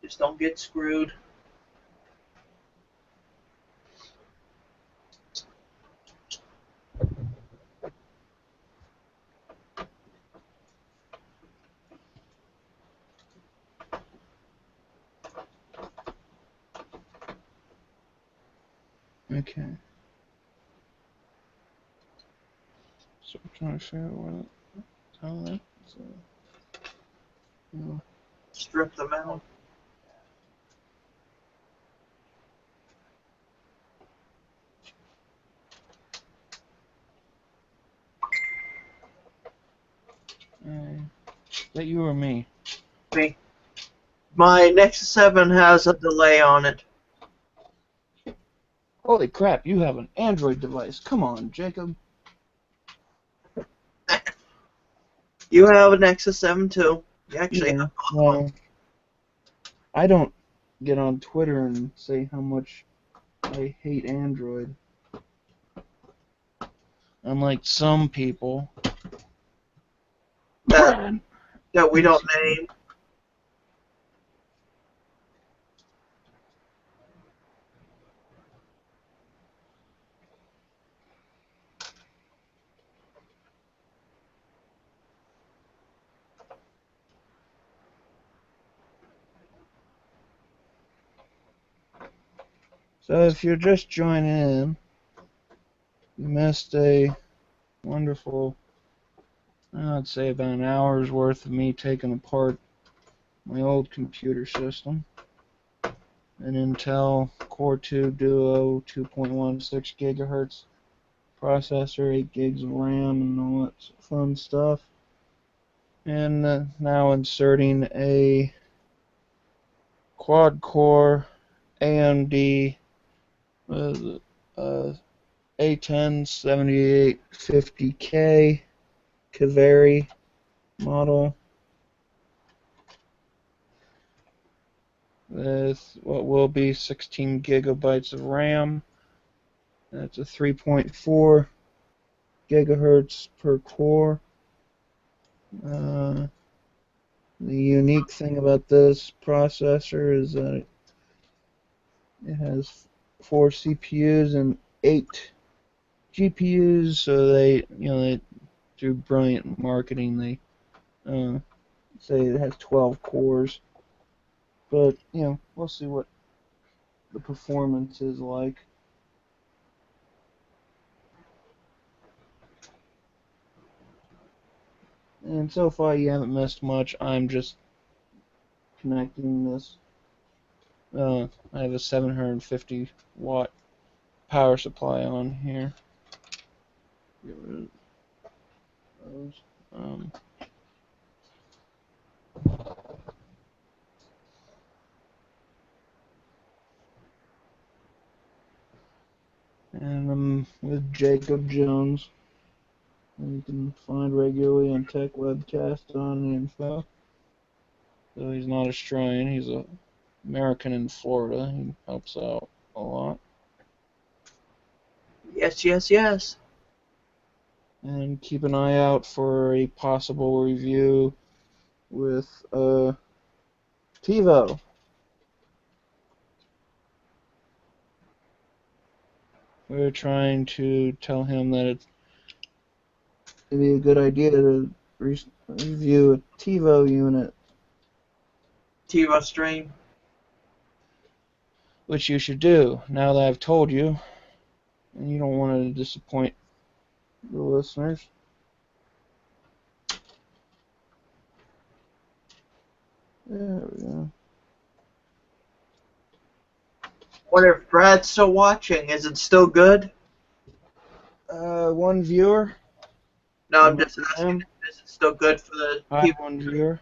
Just don't get screwed. Okay. So I'm trying to figure out what how that's. You Strip them out. is that you or me? Me. My Nexus 7 has a delay on it. Holy crap! You have an Android device. Come on, Jacob. You have a Nexus 7 too. You actually Yeah, have both of them. well, I don't get on Twitter and say how much I hate Android. Unlike some people. That Brad. that we don't name. So if you're just joining in, you missed a wonderful, I'd say about an hour's worth of me taking apart my old computer system. An Intel Core 2 Duo 2.16 gigahertz processor, 8 gigs of RAM, and all that fun stuff. And now inserting a quad-core AMD uh, A10 7850K Kaveri model with what will be 16 gigabytes of RAM. That's a 3.4 gigahertz per core. Uh, the unique thing about this processor is that it has 4 CPUs and 8 GPUs. So they through brilliant marketing, they uh, say it has 12 cores. But we'll see what the performance is like. And so far, you haven't missed much. I'm just connecting this. I have a 750 watt power supply on here. Get rid of those. And I'm with Jacob Jones, who you can find regularly on Tech Webcast on Info. So he's not Australian, he's a American in Florida. He helps out a lot. Yes, yes, yes. And keep an eye out for a possible review with TiVo. We're trying to tell him that it'd be a good idea to review a TiVo unit, TiVo stream. which you should do now that I've told you, and you don't want to disappoint the listeners. There we go. Wonder if Brad's still watching. Is it still good? One viewer. No, I'm just asking. M. Is it still good for the Hi, people? one viewer.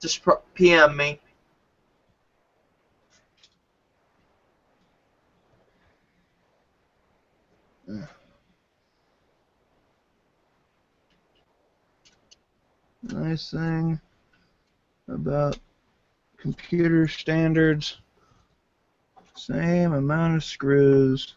Just PM me. Nice thing about computer standards. Same amount of screws.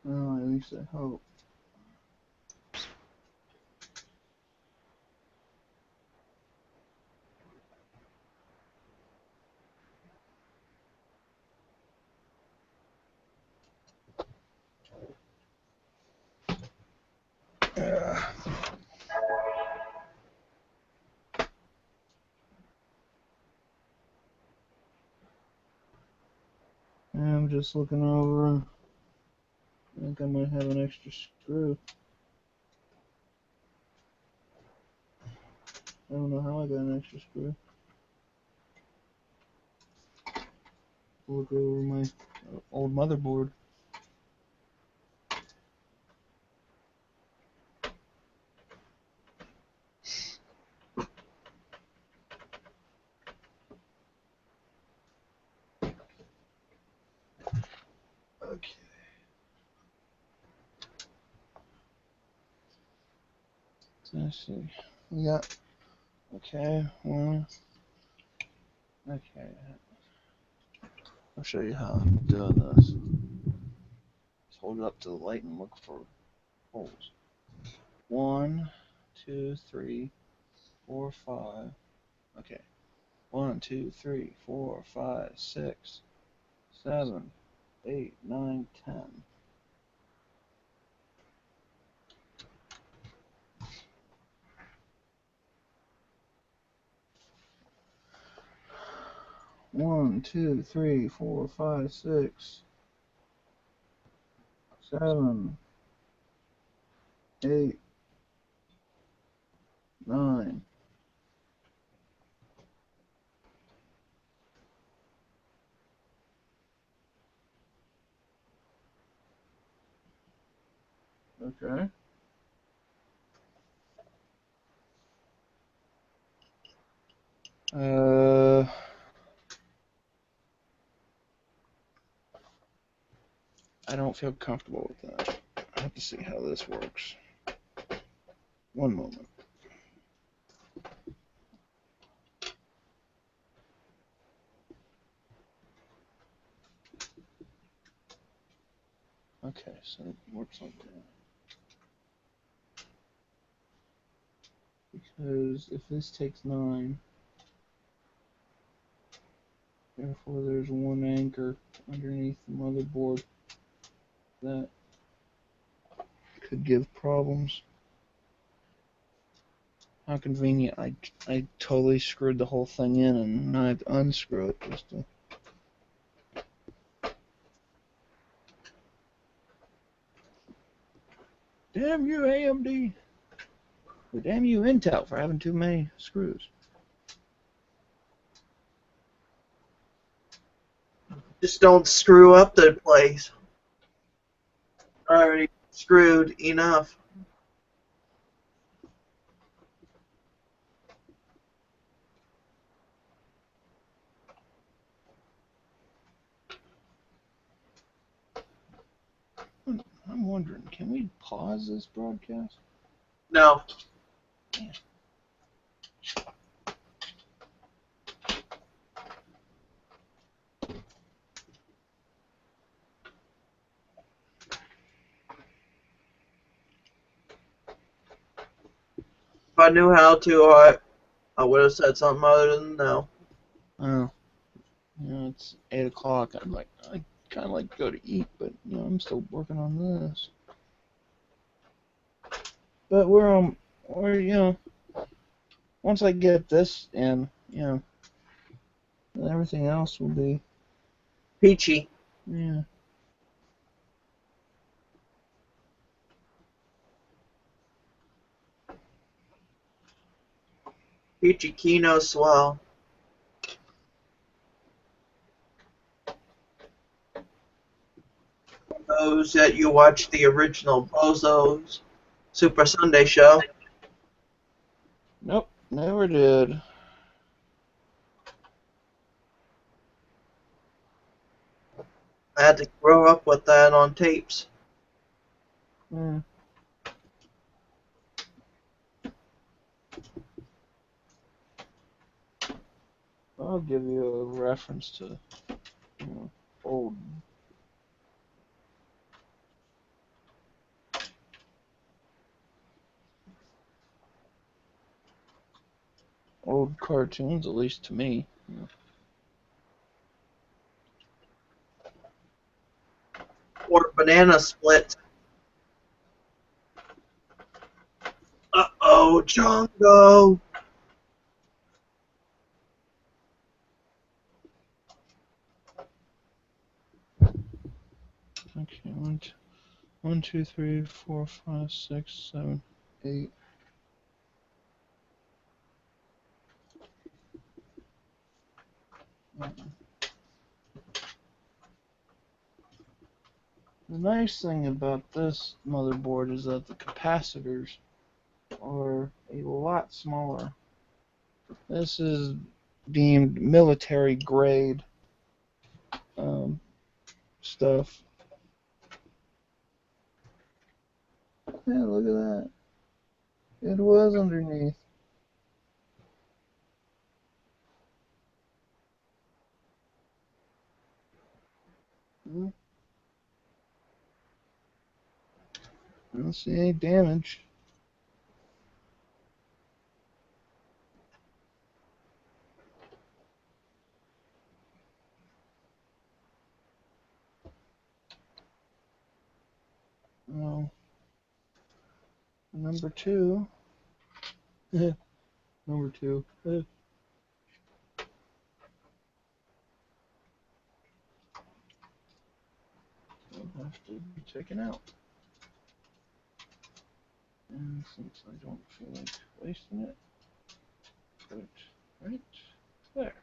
Oh, at least I hope. I'm just looking over. I think I might have an extra screw. I don't know how I got an extra screw. Look over my old motherboard. Let's see. We got, okay, one. Okay. I'll show you how I'm doing this. Just hold it up to the light and look for holes. 1, 2, 3, 4, 5. Okay. 1, 2, 3, 4, 5, 6, 7, 8, 9, 10. One, two, three, four, five, 6, 7, 8, 9. Okay. Uh, I don't feel comfortable with that. I have to see how this works. One moment. Okay, so it works like that. Because if this takes 9, therefore there's one anchor underneath the motherboard that could give problems. How convenient. I totally screwed the whole thing in and now I have to unscrew it just to. Damn you, AMD. Well, damn you, Intel, for having too many screws. Just don't screw up the place. Already screwed enough. I'm wondering, can we pause this broadcast? No. Damn. If I knew how to, I would have said something other than no. Oh, it's 8 o'clock. I kind of like to go to eat, but I'm still working on this. But we're once I get this in, everything else will be, Peachy. yeah. Peachy Kino swell. Those that you watch the original Bozo's Super Sunday show. Nope, never did. I had to grow up with that on tapes. Yeah. I'll give you a reference to old old cartoons, at least to me. Or Banana Split. Uh-oh, Chongo. Okay, one, two, three, four, 5, 6, 7, 8. The nice thing about this motherboard is that the capacitors are a lot smaller. This is deemed military grade stuff. Yeah, look at that. It was underneath. Hmm, I don't see any damage. Oh, number two. Number two. Will have to be taken out. And since I don't feel like wasting it, put it right there.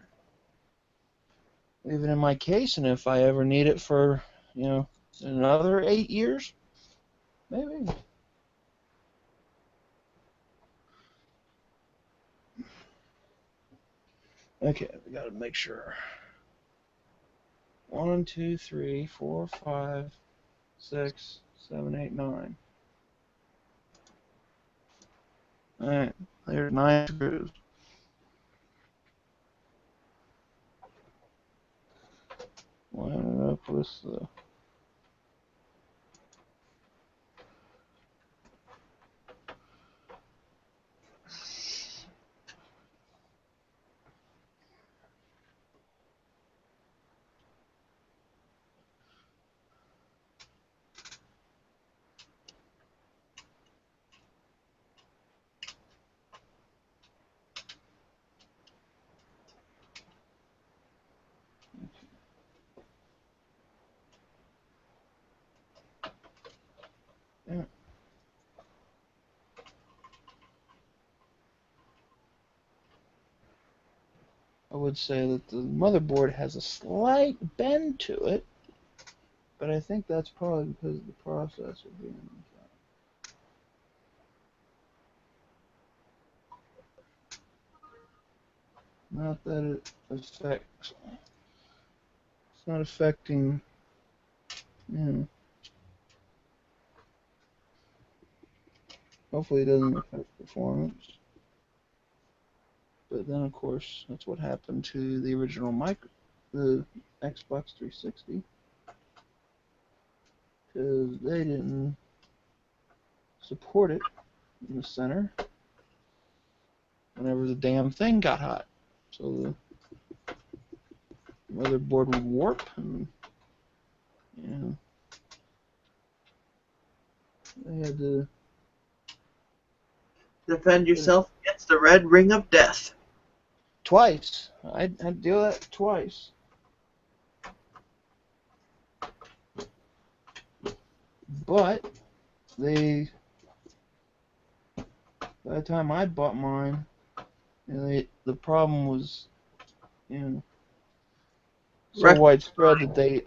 Leave it in my case, and if I ever need it for, another 8 years, maybe. Okay, we gotta make sure. 1, 2, 3, 4, 5, 6, 7, 8, 9. Alright, there's 9 screws. Line it up with the. Yeah, I would say that the motherboard has a slight bend to it, but I think that's probably because of the processor being on top. Not that it affects. It's not affecting. You know, hopefully it doesn't affect performance. But then, of course, that's what happened to the original the Xbox 360, because they didn't support it in the center whenever the damn thing got hot. So the motherboard would warp, and they had to Defend put it yourself against the red ring of death. twice. I had to do that twice. But they, by the time I bought mine, the problem was, you know, so Rec- widespread that they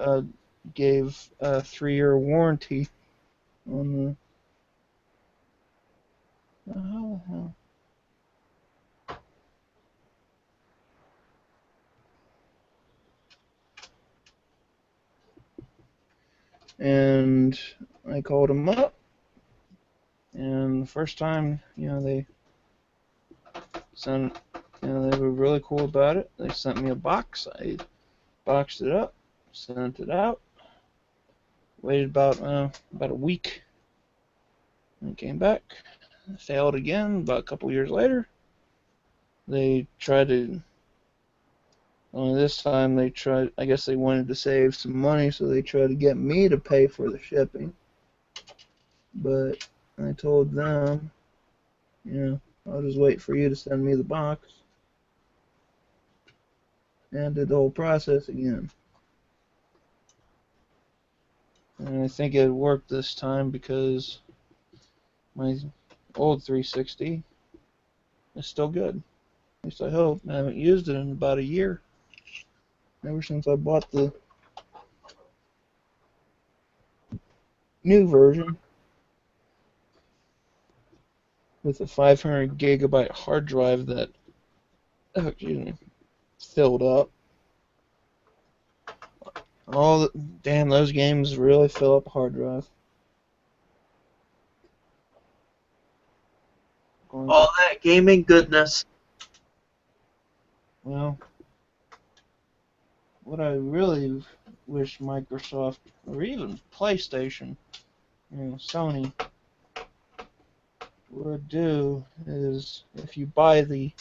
gave a 3-year warranty on how the hell? And I called them up, and the first time, they sent, they were really cool about it. They sent me a box. I boxed it up, sent it out, waited about a week, and it came back. It failed again about a couple years later. They tried to. Only this time they tried. I guess they wanted to save some money, so they tried to get me to pay for the shipping. But I told them, I'll just wait for you to send me the box, and did the whole process again. And I think it worked this time because my old 360 is still good. At least I hope. I haven't used it in about a year. Ever since I bought the new version with a 500 gigabyte hard drive that, excuse me, filled up. Damn, those games really fill up a hard drive. basically. All that gaming goodness. Well, what I really wish Microsoft or even PlayStation, Sony would do is if you buy the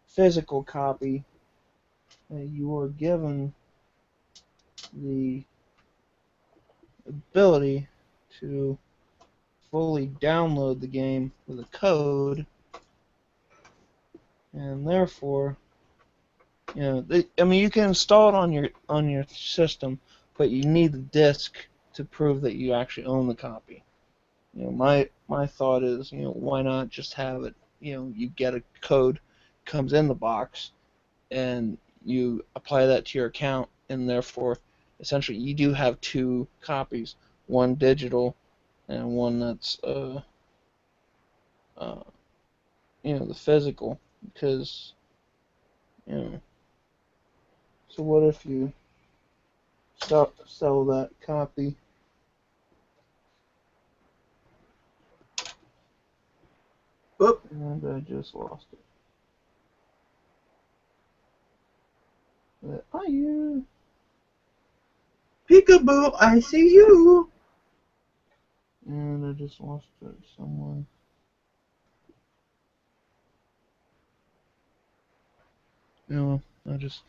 physical copy, you are given the ability to fully download the game with a code, and therefore, I mean, you can install it on your system, but you need the disc to prove that you actually own the copy. My thought is, why not just have it? You get a code, comes in the box, and you apply that to your account, and therefore, essentially, you do have two copies, one digital and one that's uh, the physical. Because you know, so what if you sell that copy? Whoop. And I just lost it. Are you? Peekaboo, I see you. And I just lost it somewhere. I just.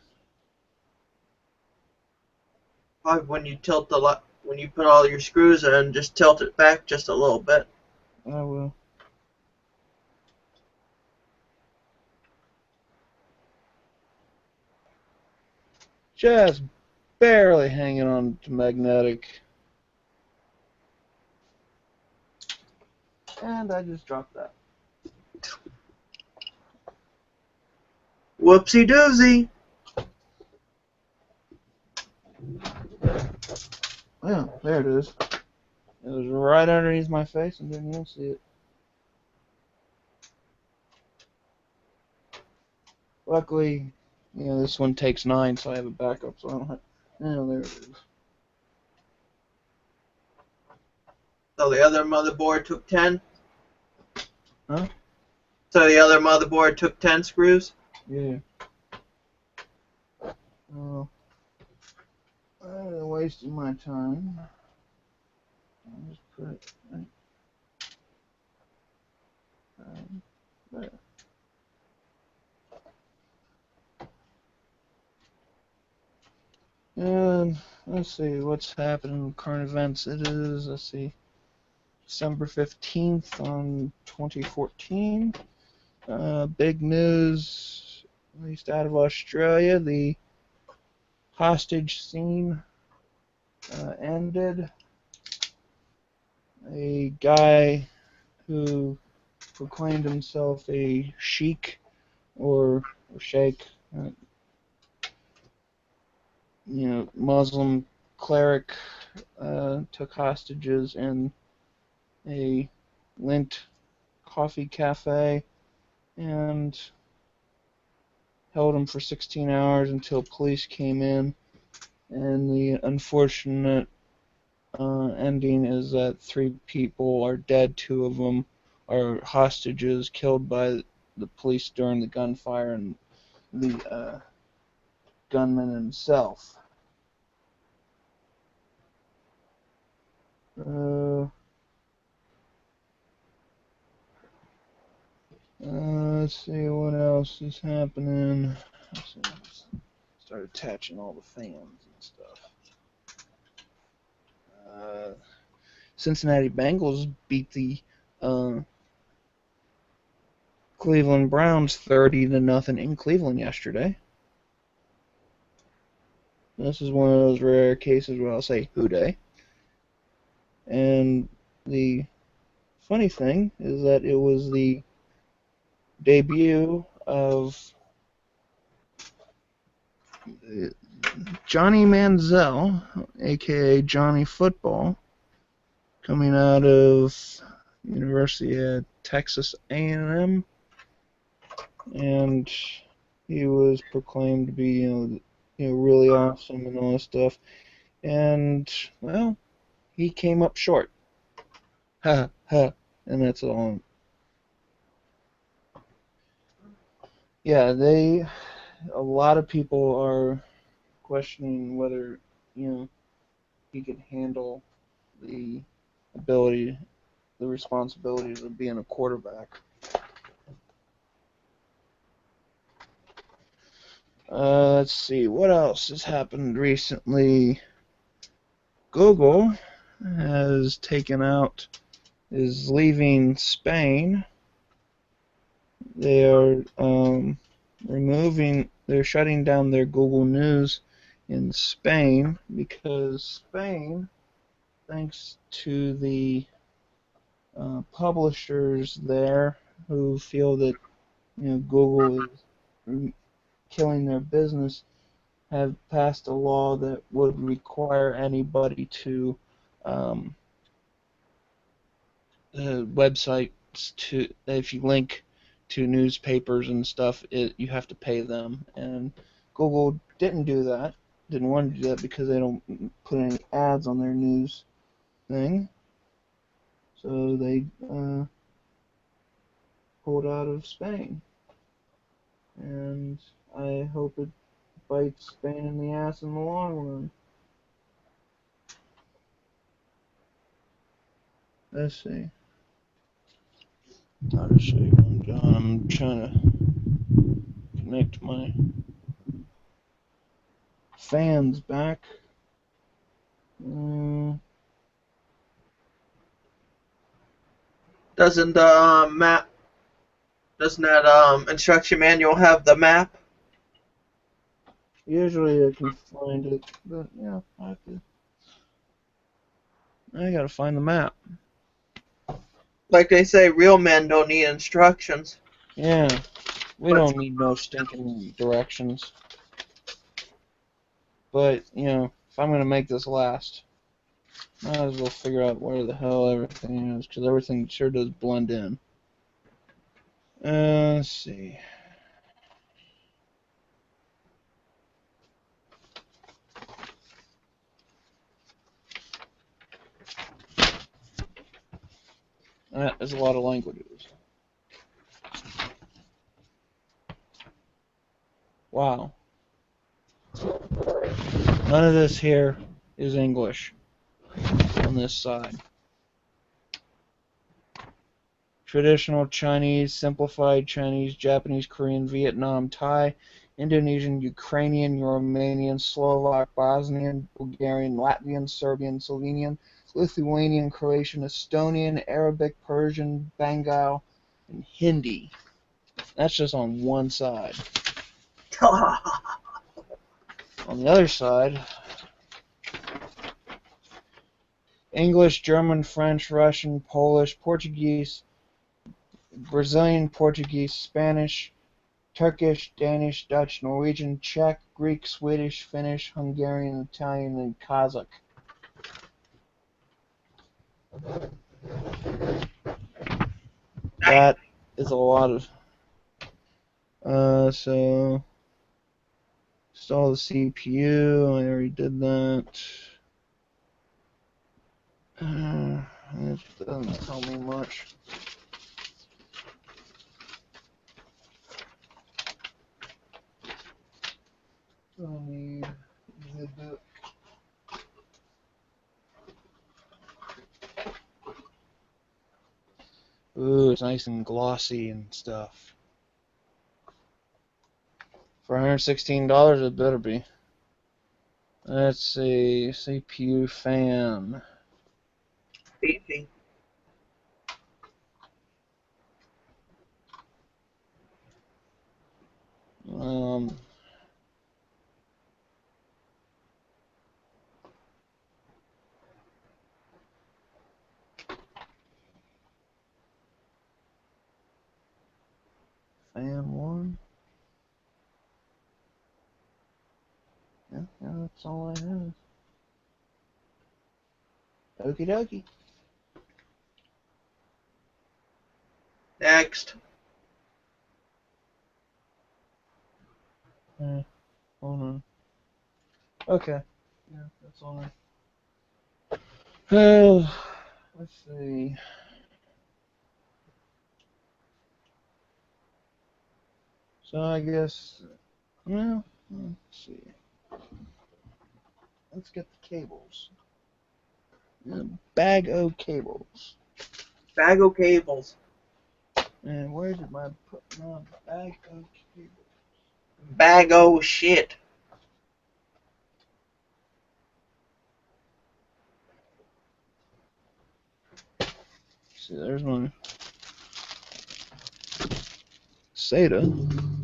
When you when you put all your screws in, just tilt it back just a little bit. I will. Just barely hanging on to magnetic. And I just dropped that. Whoopsie doozy. Yeah, there it is. It was right underneath my face and didn't even see it. Luckily, this one takes 9, so I have a backup, so I don't have. There it is. So the other motherboard took 10? Huh? So the other motherboard took 10 screws? Yeah. Oh, I wasted my time. I'll just put it right there. And let's see what's happening in current events. It is, let's see, December 15th on 2014. Big news, at least out of Australia, the hostage scene ended. A guy who proclaimed himself a sheik or sheikh, uh, Muslim cleric, took hostages in a Lint coffee cafe and held him for 16 hours until police came in. And the unfortunate ending is that 3 people are dead, 2 of them are hostages killed by the police during the gunfire, and the gunman himself. Uh, let's see what else is happening. Let's see, start attaching all the fans and stuff. Uh, Cincinnati Bengals beat the uh, Cleveland Browns 30-0 in Cleveland yesterday. This is one of those rare cases where I'll say "Who dey?" And the funny thing is that it was the debut of Johnny Manziel, aka Johnny Football, coming out of University of Texas A&M, and he was proclaimed to be really awesome and all this stuff. And well, he came up short. Ha ha. And that's all. Yeah, a lot of people are questioning whether, you know, he can handle the ability, the responsibilities of being a quarterback. Let's see, what else has happened recently? Google has taken out, is leaving Spain. They are they're shutting down their Google News in Spain because Spain, thanks to the publishers there who feel that Google is killing their business, have passed a law that would require anybody to um, websites to if you link to newspapers and stuff, you have to pay them. And Google didn't do that, didn't want to do that because they don't put any ads on their news thing. So they pulled out of Spain, and I hope it bites Spain in the ass in the long run. Let's see. I'll just show you what I'm doing. I'm trying to connect my fans back. Mm, Doesn't the map doesn't that instruction manual have the map? Usually I can find it, but yeah, I gotta find the map. Like they say, real men don't need instructions. Yeah, we But don't need no stinking directions. But, if I'm gonna make this last, might as well figure out where the hell everything is, because everything sure does blend in. Let's see. That is a lot of languages. Wow. None of this here is English on this side. Traditional Chinese, simplified Chinese, Japanese, Korean, Vietnam, Thai, Indonesian, Ukrainian, Romanian, Slovak, Bosnian, Bulgarian, Latvian, Serbian, Slovenian, Lithuanian, Croatian, Estonian, Arabic, Persian, Bengal, and Hindi. That's just on one side. On the other side, English, German, French, Russian, Polish, Portuguese, Brazilian Portuguese, Spanish, Turkish, Danish, Dutch, Norwegian, Czech, Greek, Swedish, Finnish, Hungarian, Italian, and Kazakh. That is a lot of. So install the CPU. I already did that. It doesn't tell me much. I need the. Ooh, it's nice and glossy and stuff. For $116, it better be. Let's see, CPU fan. Beeping. Um, fan one. Yeah, that's all I have. Okie dokie. Next. Hold on. Okay. Yeah, that's all right. Oh, let's see. So I guess, well, let's see. Let's get the cables. Bag o' cables. Bag of cables. And where did my put my bag of cables? Bag o' shit. See, there's my SATA.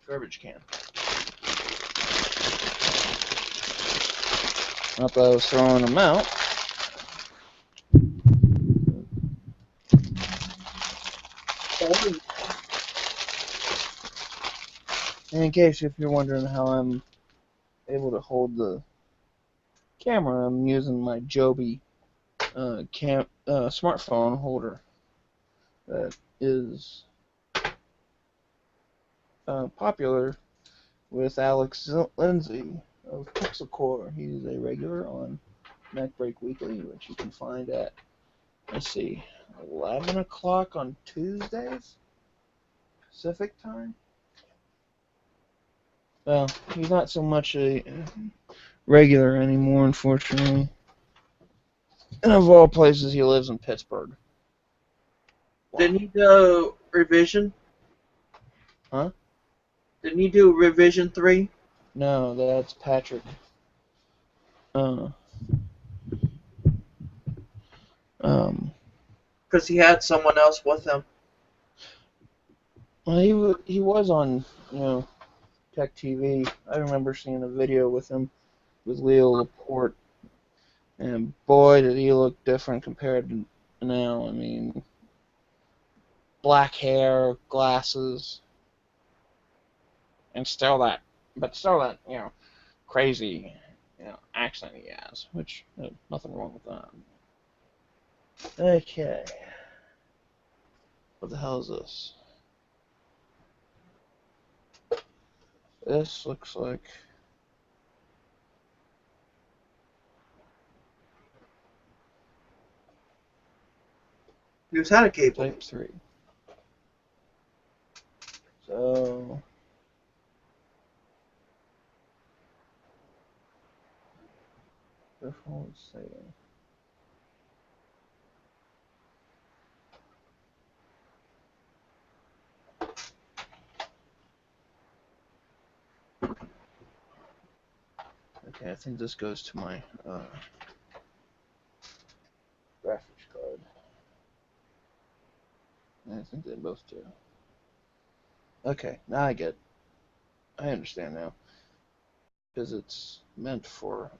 Garbage can. Not that I was throwing them out. And in case if you're wondering how I'm able to hold the camera, I'm using my Joby smartphone holder that is popular with Alex Lindsay of Pixel Core. He's a regular on MacBreak Weekly, which you can find at, let's see, 11 o'clock on Tuesdays, Pacific time. Well, he's not so much a regular anymore, unfortunately. And of all places, he lives in Pittsburgh. Didn't he do revision? Huh? Didn't he do revision 3? No, that's Patrick. Uh, um, Because he had someone else with him. well, he was on, Tech TV. I remember seeing a video with him with Leo Laporte, and boy, did he look different compared to now. I mean, black hair, glasses, and still that, crazy, accent he has, which, nothing wrong with that. Okay. What the hell is this? This looks like He was had a cable. Type 3. So, let's see. Okay, I think this goes to my graphics card. I think they both do. Okay, now I understand now. Because it's meant for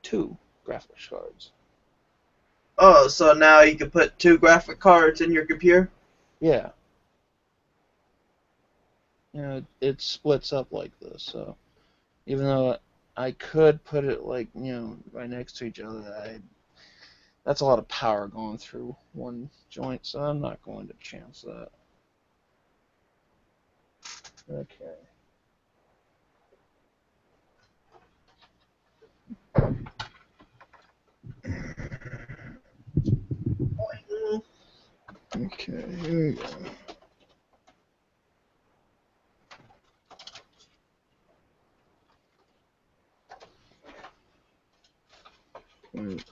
two graphics cards. Oh, so now you can put 2 graphic cards in your computer? Yeah. It splits up like this, so even though I could put it like, right next to each other, that's a lot of power going through one joint, so I'm not going to chance that. Okay. Okay, here we go.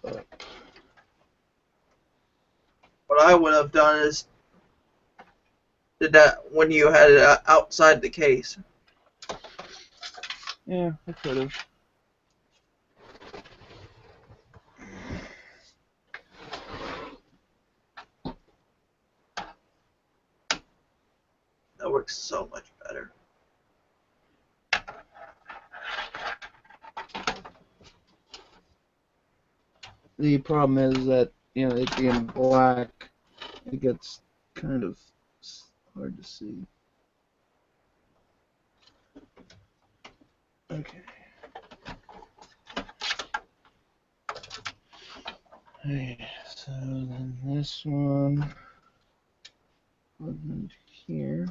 Up. What I would have done is did that when you had it outside the case. Yeah, I could have. That works so much better. The problem is that, it being black, it gets kind of hard to see. Okay. Okay, so then this one wasn't here.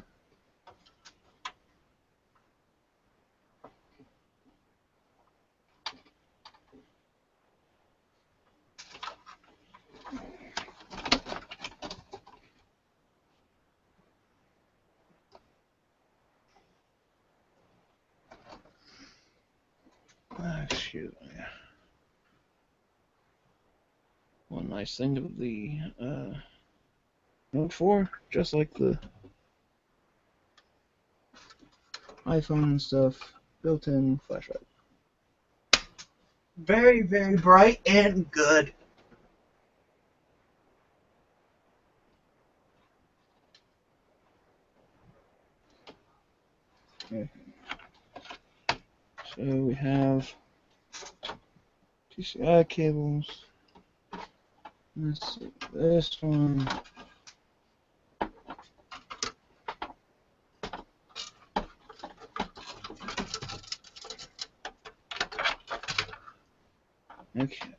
one nice thing of the Note 4, just like the iPhone and stuff, built-in flashlight. Very, very bright and good. Okay. So we have PCI cables. Let's see, this one. Okay.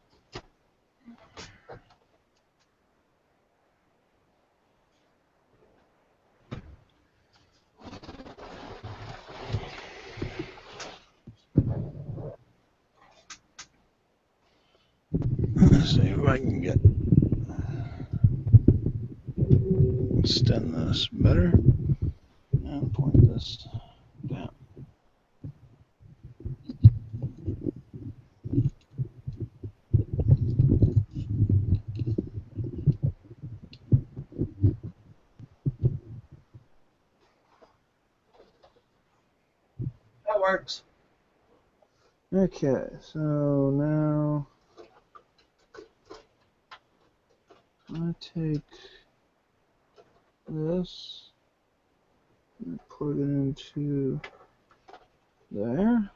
Let's see if I can extend this better and point this down. That works. Okay, so now I take this and put it into there.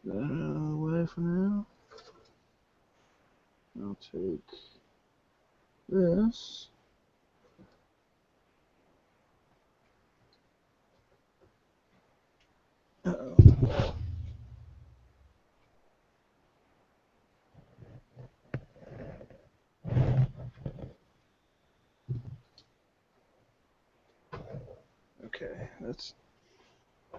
That out of the way for now. I'll take this. Uh-oh. Okay, that's I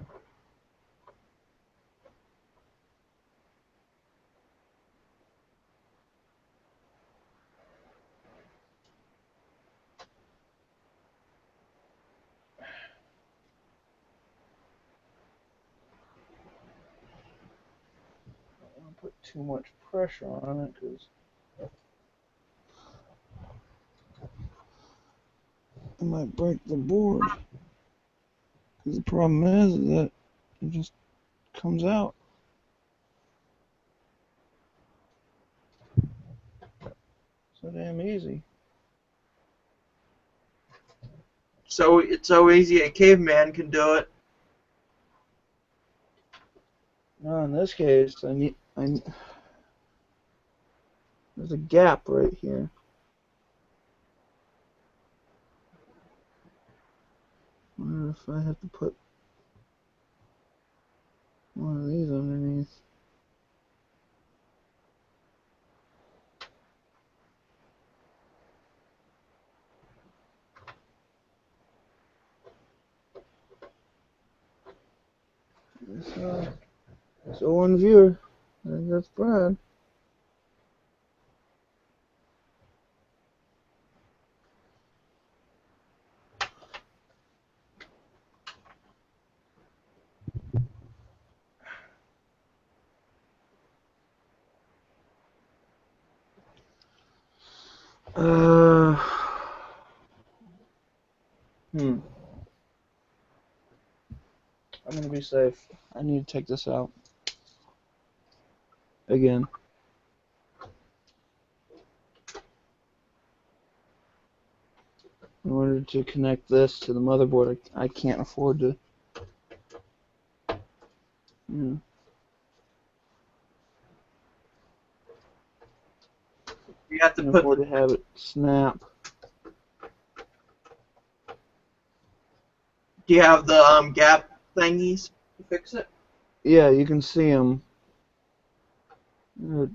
don't want to put too much pressure on it because it might break the board. Because the problem is that it just comes out so damn easy. So it's so easy a caveman can do it. Now in this case, there's a gap right here. I wonder if I have to put one of these underneath. So one viewer, I think that's Brad. Uh, I'm gonna be safe. I need to take this out again. In order to connect this to the motherboard, I can't afford to, you You have to can't put afford to have it snap. Do you have the gap thingies to fix it? Yeah, you can see them. They're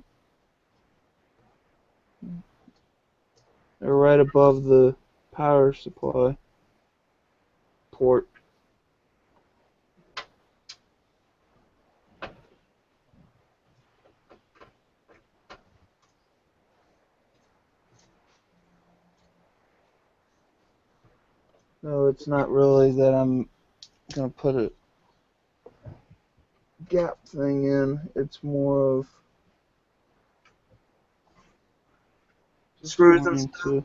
right above the power supply port. So it's not really that I'm gonna put a gap thing in. It's more of just Screws and wanting stuff. to.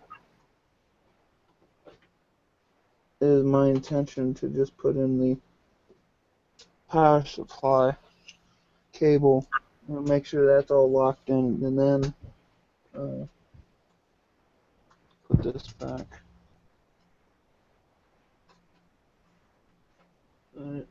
It is my intention to just put in the power supply cable and make sure that's all locked in, and then put this back. Alright.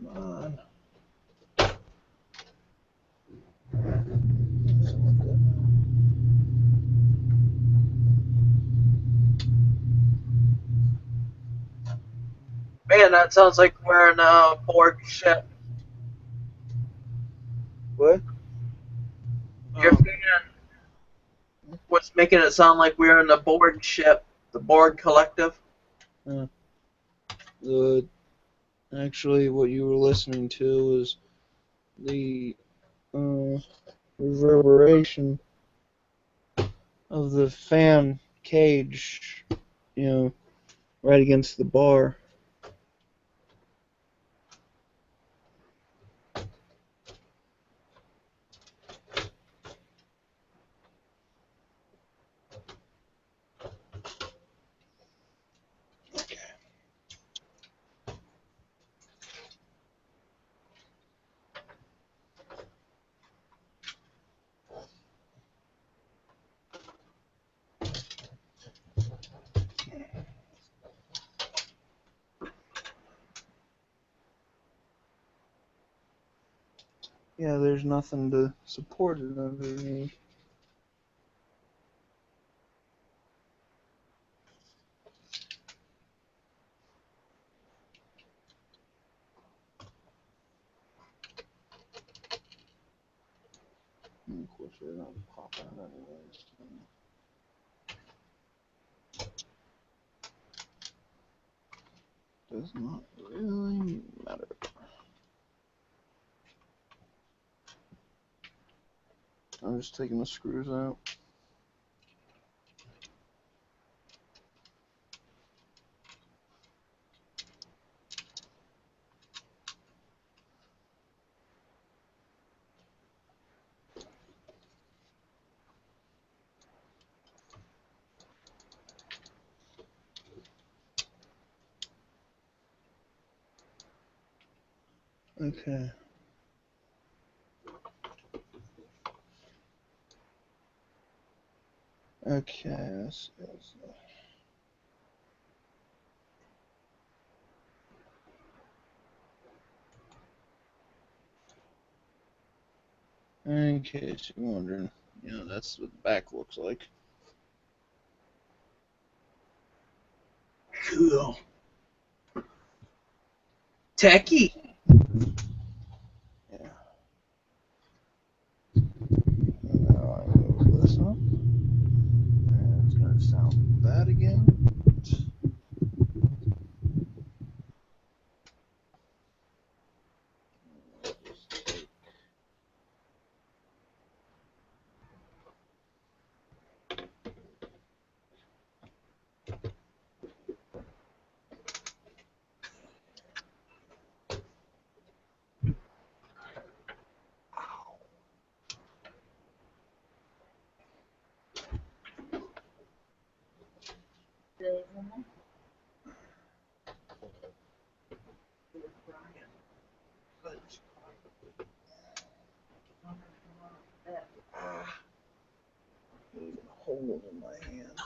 Come on. Man, that sounds like we're in a board ship. What? Your Oh, fan was making it sound like we were in the board ship, the board collective. uh, the actually what you were listening to was the uh, reverberation of the fan cage, you know, right against the bar. Yeah, there's nothing to support it underneath. And of course, they're not pop out anyways. Does not really matter. I'm just taking the screws out. Okay. Okay. In case you're wondering, that's what the back looks like. Cool. Techie. Yeah. Now I move this up. And it's gonna sound bad again. Ah, there's a hole in my hand.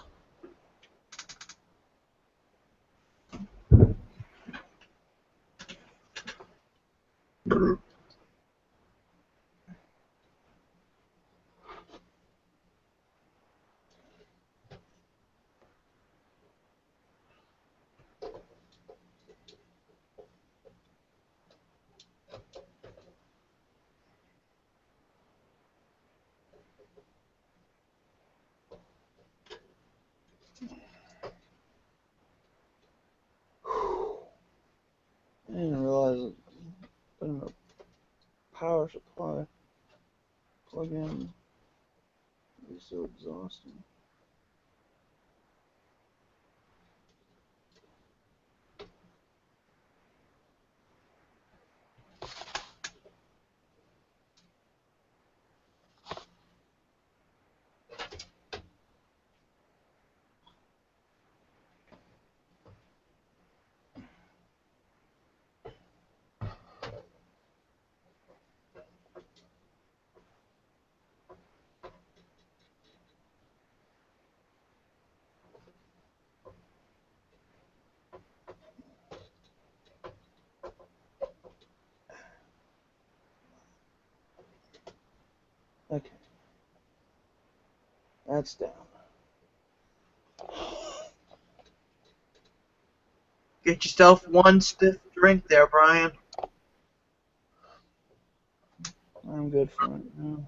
power supply plug in. It's so exhausting. Okay, that's down. Get yourself one stiff drink there, Brian. I'm good for right now.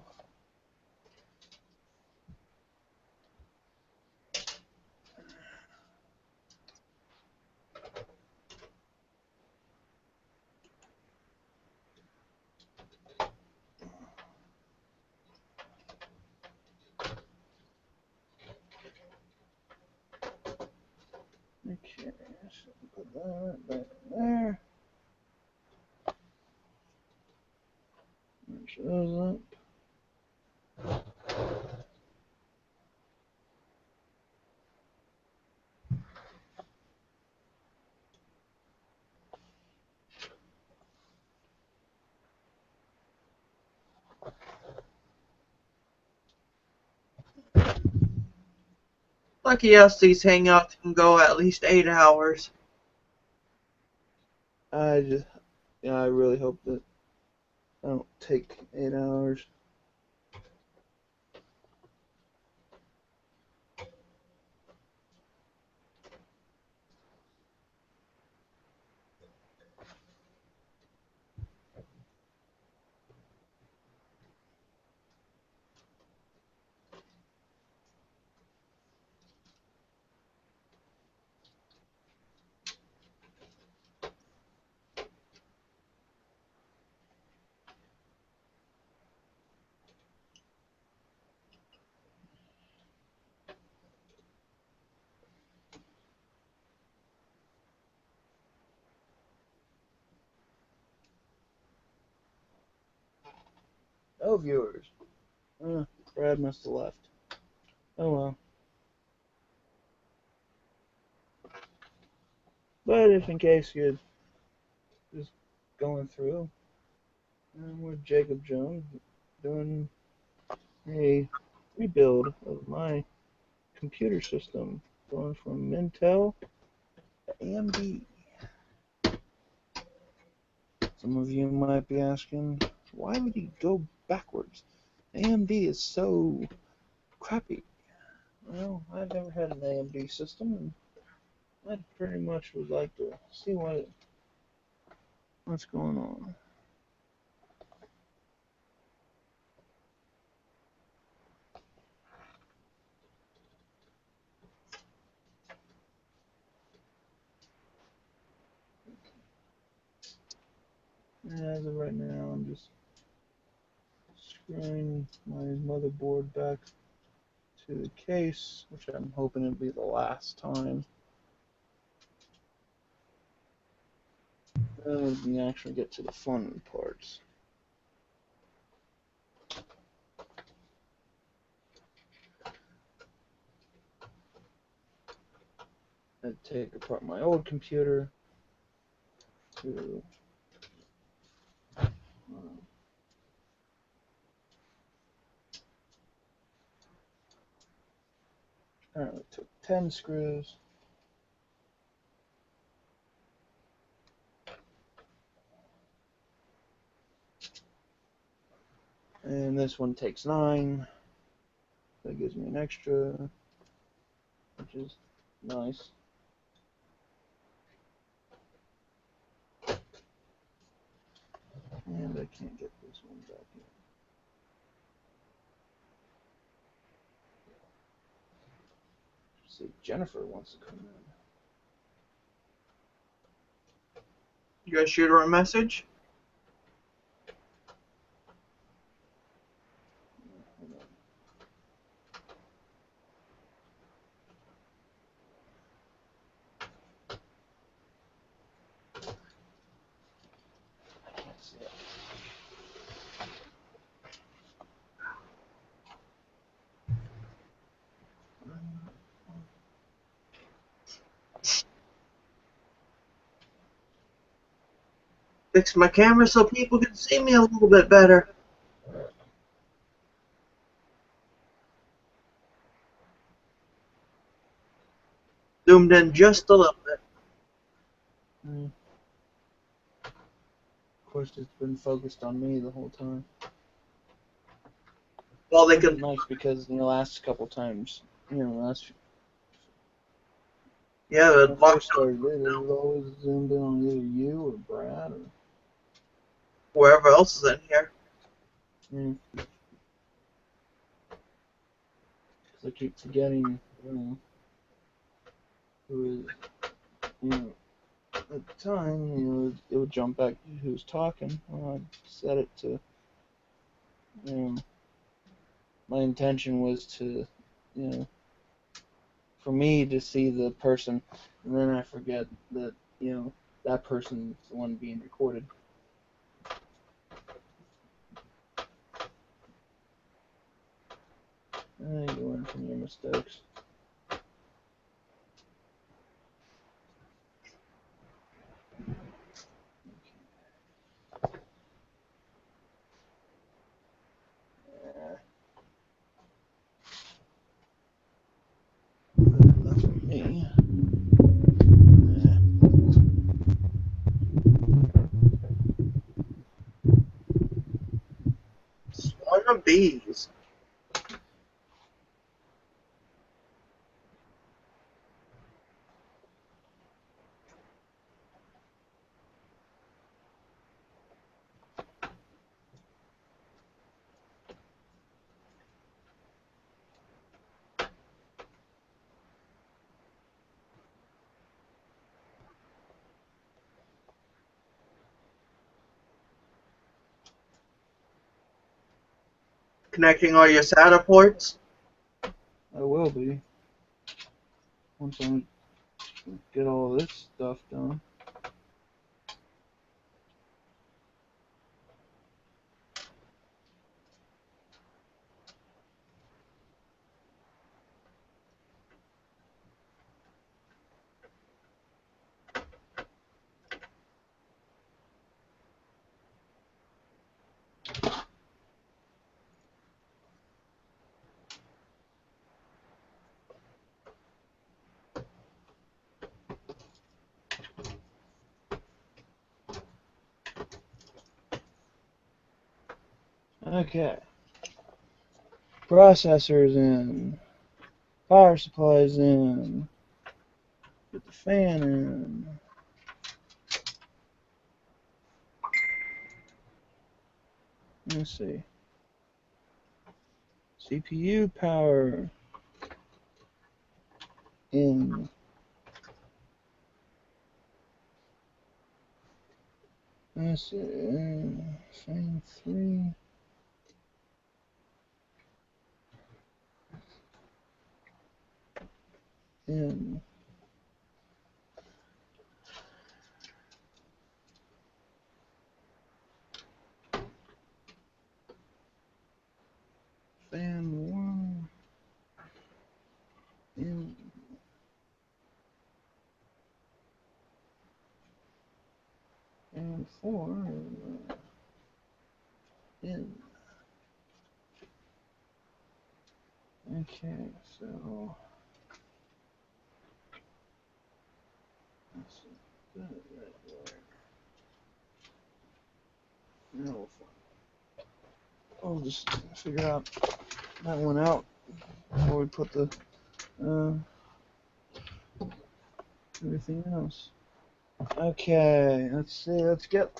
Okay, so put that back in there. Match those up. Lucky us, these hangouts can go at least 8 hours. I just, I really hope that I don't take 8 hours. No viewers. Brad must have left. Oh well. But if in case you're just going through, I'm with Jacob Jones doing a rebuild of my computer system, going from Intel to AMD. Some of you might be asking, why would you go backwards? AMD is so crappy. Well, I've never had an AMD system, and I pretty much would like to see what's going on. As of right now, I'm just screwing my motherboard back to the case, which I'm hoping it'll be the last time. Then we can actually get to the fun parts. I'd take apart my old computer to apparently took 10 screws. And this one takes 9. That gives me an extra, which is nice. And I can't get this one back in. See, Jennifer wants to come in. You guys shoot her a message? Hold on. I can't see it. Fix my camera so people can see me a little bit better. Zoomed in just a little bit. Of course, it's been focused on me the whole time. Well, they Which is can. nice because the last couple times, last Yeah, when I the first lockdown. started it was always zoomed in on either you or Brad or. Wherever else is in here. Because I keep forgetting, who is, at the time, it would jump back to who's talking. Well, I'd set it to, you know, my intention was to, you know, for me to see the person, and then I forget that, that person's the one being recorded. You learn from your mistakes. Enough for me. Swarm of bees. Connecting all your SATA ports. I will be once I get all this stuff done. Okay. Processors in. Power supplies in. Put the fan in. Let's see. CPU power in. Let's see. Fan 3 in. Fan 1 in. Fan 4 in. Okay, so. Let's see. That right there. No, I'll just figure out that one out before we put the everything else. Okay, let's see. Let's get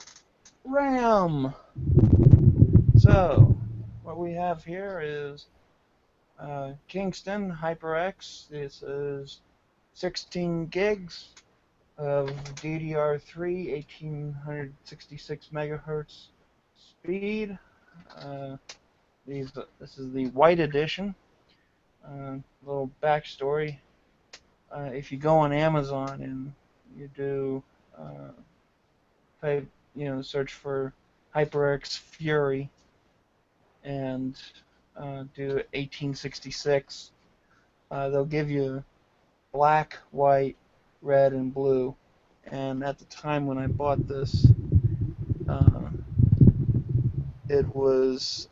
RAM. So, what we have here is Kingston HyperX. This is 16 gigs of DDR3, 1866 megahertz speed. This is the white edition. Little backstory. If you go on Amazon and you do uh, type, search for HyperX Fury and do 1866, they'll give you black, white, red, and blue. And at the time when I bought this, uh, it was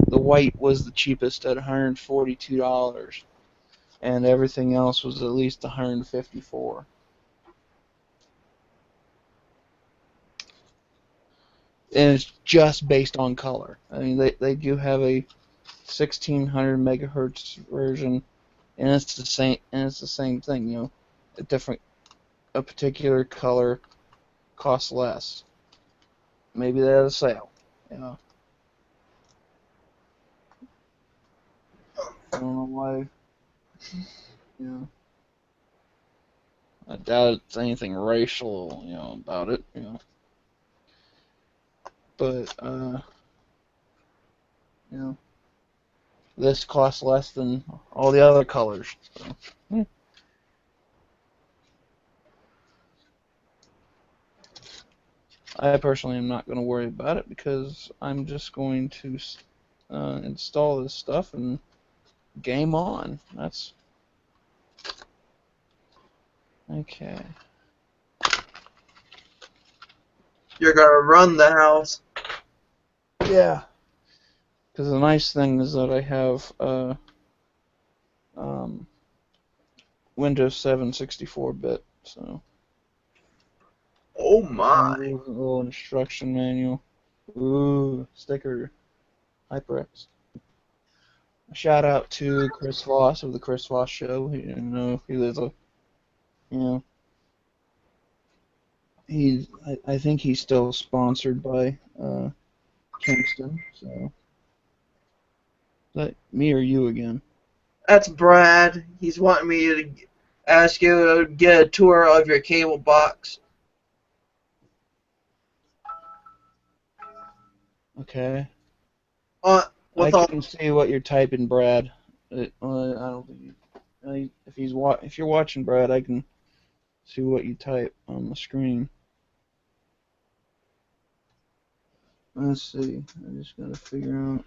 the white was the cheapest at $142, and everything else was at least 154. And it's just based on color. I mean, they do have a 1600 megahertz version, and it's the same thing. A different, a particular color costs less. Maybe they had a sale. You know, I don't know why. You know, I doubt it's anything racial. About it. But you know, this costs less than all the other colors. So, I personally am not going to worry about it because I'm just going to install this stuff and game on. That's okay. You're gonna run the house. Yeah, because the nice thing is that I have um, Windows 7 64-bit, so Oh a my. little instruction manual. Ooh, sticker HyperX. A shout out to Chris Voss of the Chris Voss Show. He was a, you know, I think he's still sponsored by Kingston. So, is that me or you again? That's Brad. He's wanting me to ask you to get a tour of your cable box. Okay. Uh, I with all can see what you're typing, Brad. I don't think if you're watching, Brad, I can see what you type on the screen. Let's see. I just gotta figure out.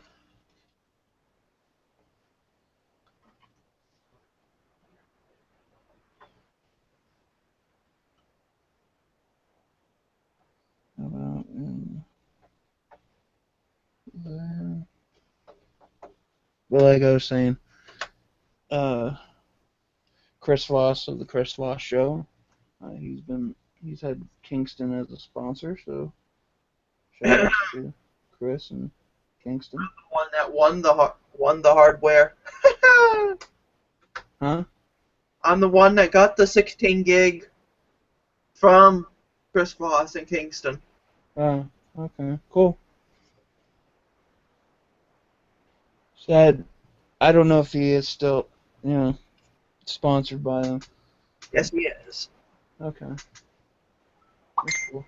How about in there? Well, like I was saying, uh, Chris Voss of the Chris Voss Show. He's had Kingston as a sponsor, so shout the out to Chris and Kingston. one that won the hardware. Huh? I'm the one that got the 16 gig from Chris Voss in Kingston. Oh, okay, cool. So I don't know if he is still, you know, sponsored by them. Yes, he is. Okay, that's cool.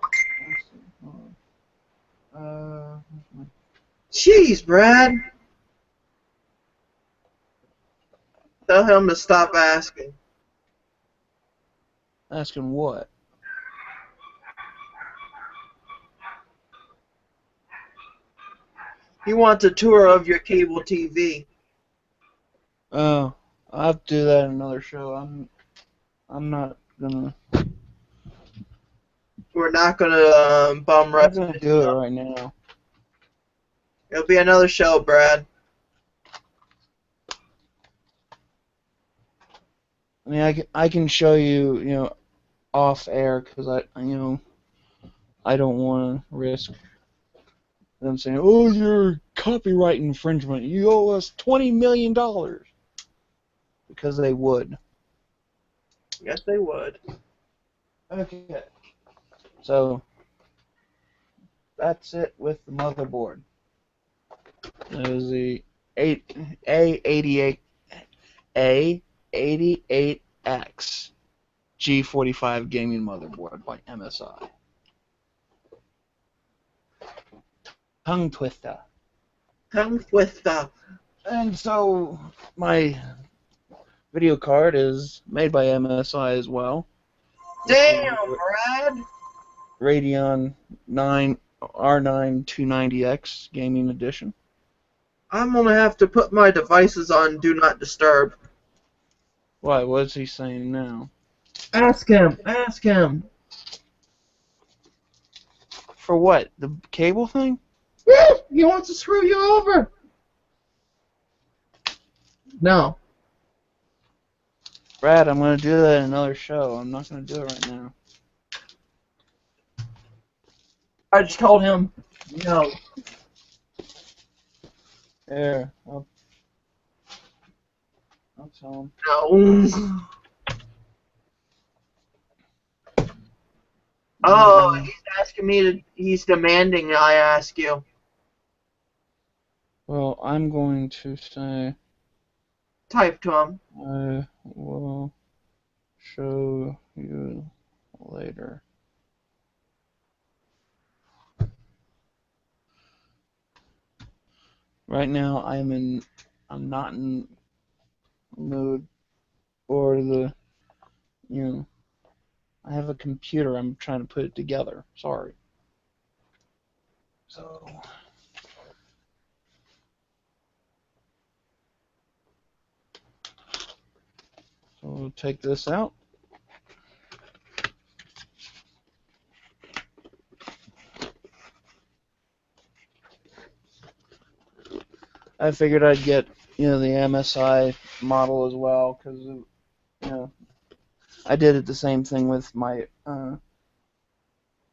Let's see. Hold on. Jeez, Brad. Tell him to stop asking. Asking what? He wants a tour of your cable TV. Oh, I'll have to do that in another show. I'm not gonna We're not gonna bum not rush gonna this do it show. right now. It'll be another show, Brad. I mean, I can show you, off air because I don't want to risk them saying, "Oh, you're copyright infringement. You owe us $20 million," because they would. Yes, they would. Okay. So that's it with the motherboard. It was the eight A88 A88X G45 gaming motherboard by MSI. tongue twister. Tongue twister. And so my video card is made by MSI as well. This is Damn, Brad. Radeon 9 R9 290X Gaming Edition. I'm gonna have to put my devices on Do Not Disturb. Why? What's he saying now? Ask him. Ask him. For what? The cable thing? He wants to screw you over. No. Brad, I'm going to do that in another show. I'm not going to do it right now. I just told him no. There. I'll tell him. No. Oh, he's asking me to. He's demanding I ask you. Well, I'm going to say Type to him. I will show you later. Right now, I'm not in mood for I have a computer. I'm trying to put it together. Sorry. So we'll take this out. I figured I'd get, the MSI model as well because, I did the same thing with my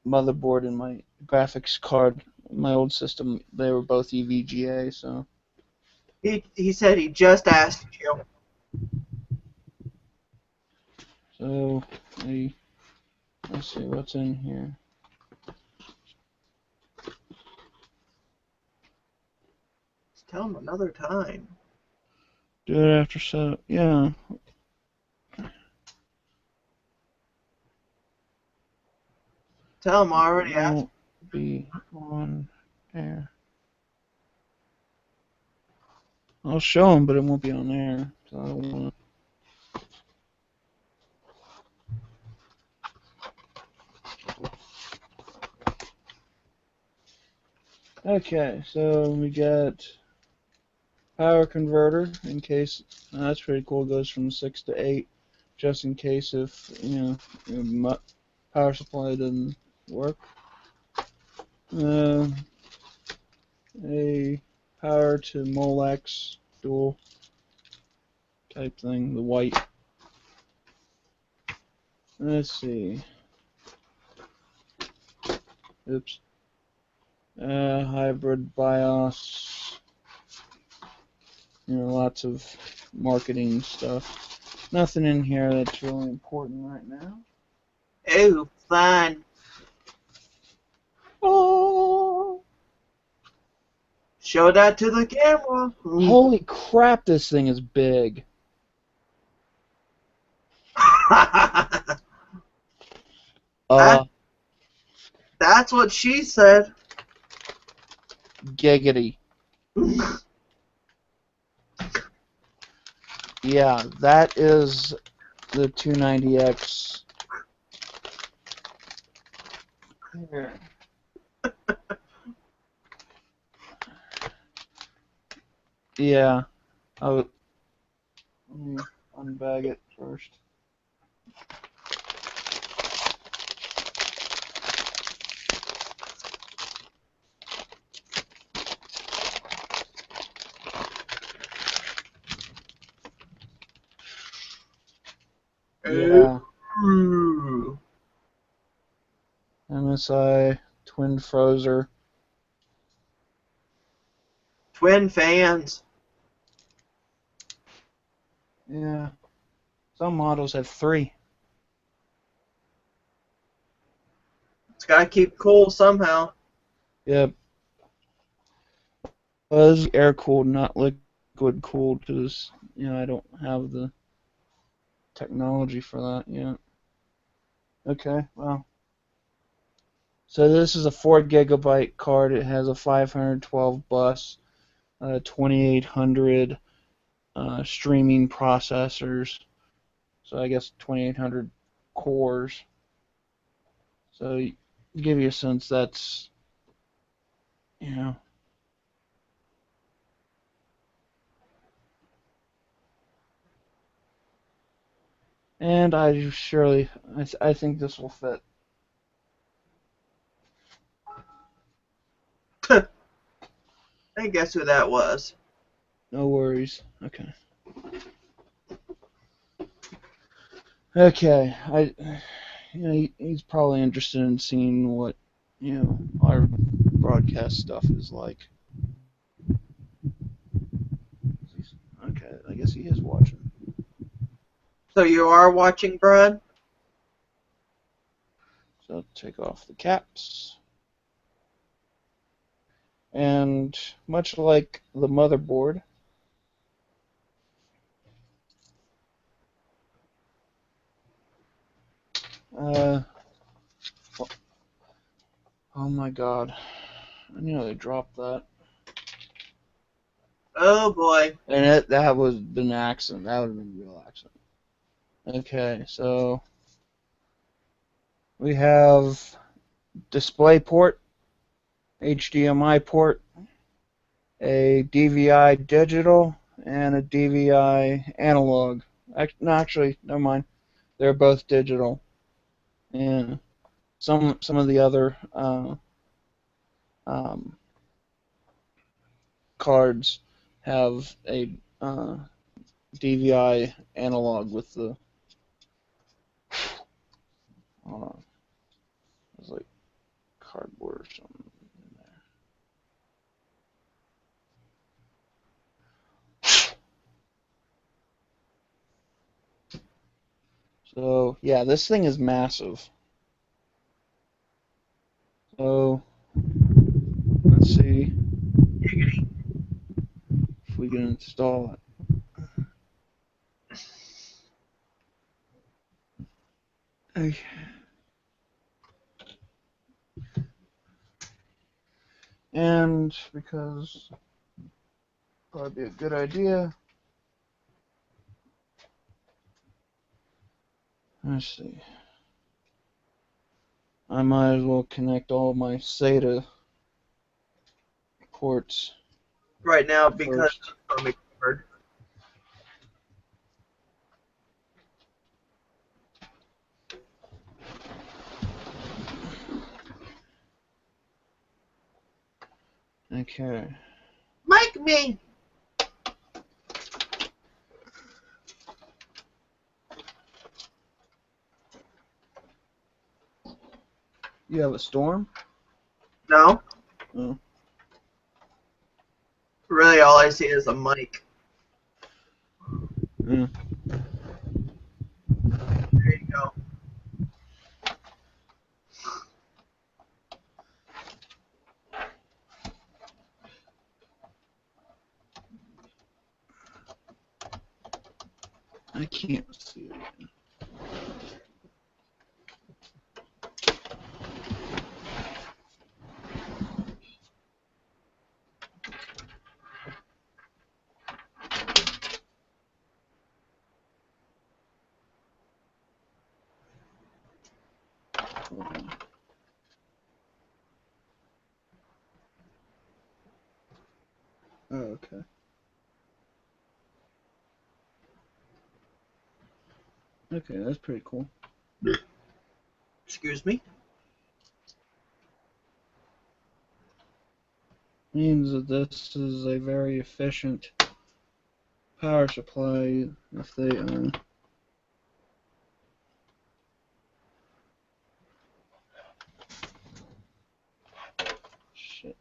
motherboard and my graphics card. My old system, they were both EVGA, so. He said he just asked you. So, let's see what's in here. Tell him another time. Do it after setup. Yeah. Tell him I already asked. Won't be on air. I'll show him, but it won't be on air. So I don't want to. Okay, so we got power converter in case. That's pretty cool. It goes from 6 to 8, just in case if your power supply doesn't work. A power to Molex dual type thing, the white. Let's see. Oops. Hybrid BIOS. Lots of marketing stuff. Nothing in here that's really important right now. Oh, fine. Oh! Show that to the camera. Holy crap, this thing is big. That's what she said. Giggity. Yeah, that is the 290X. Here. Yeah. Let me unbag it first. Yeah. MSI Twin Frozer. Twin fans. Yeah. Some models have 3. It's gotta keep cool somehow. Yep. Well, this is air cooled, not liquid cooled, because I don't have the technology for that yet. Okay, well. So this is a 4 GB card. It has a 512 bus, 2800 streaming processors. So I guess 2800 cores. So to give you a sense, that's, you know, and I think this will fit. I guess who that was. No worries. Okay. Okay. He's probably interested in seeing what, our broadcast stuff is like. Okay, I guess he is watching. So you are watching, Brad? So take off the caps. And much like the motherboard, uh, oh my god, I nearly dropped that. Oh boy. And that was an accident. That would have been a real accident. Okay, so we have display port, HDMI port, a DVI digital, and a DVI analog. No, actually, never mind. They're both digital. And some of the other um, cards have a DVI analog with the it's like cardboard or something in there. So yeah, this thing is massive. So let's see if we can install it. Okay. And because probably be a good idea, let's see. I might as well connect all my SATA ports Right now because first. I'm recovered. Okay. Mike me! You have a storm? No. Oh. Really all I see is a mic. Yeah. There you go. I can't see it. Oh, okay. Okay, that's pretty cool. Excuse me? Means that this is a very efficient power supply if they shit.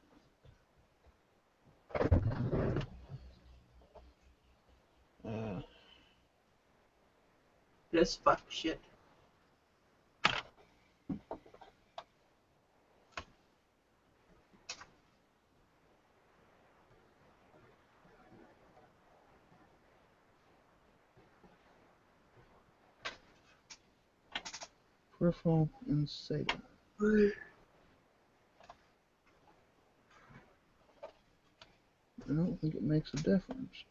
Uh, This fuck shit. peripheral and SATA. I don't think it makes a difference.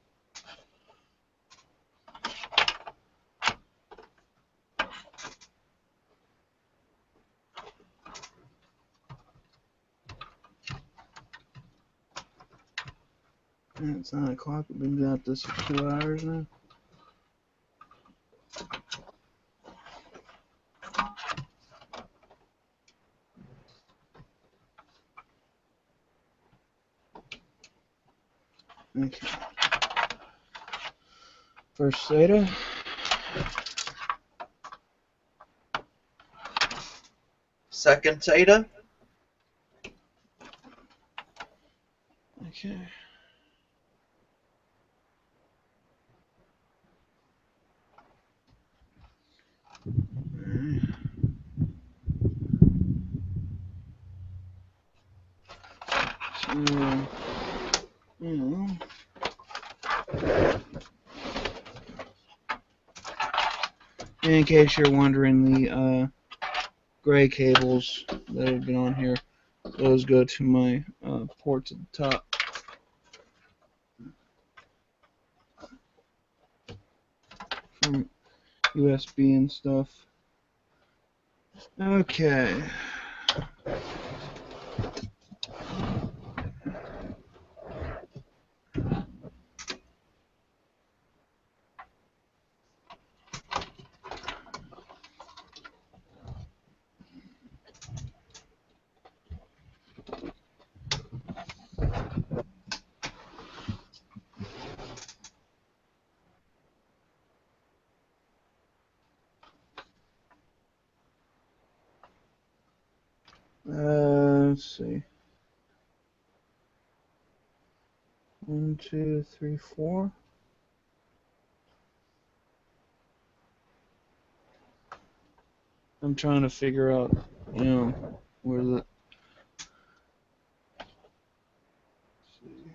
It's 9 o'clock. We've been at this for 2 hours now. Okay. First SATA. Second SATA. Okay. So, in case you're wondering, the gray cables that have been on here, those go to my ports at the top. From USB and stuff. Okay. Let's see. 1, 2, 3, 4. I'm trying to figure out, where the. See.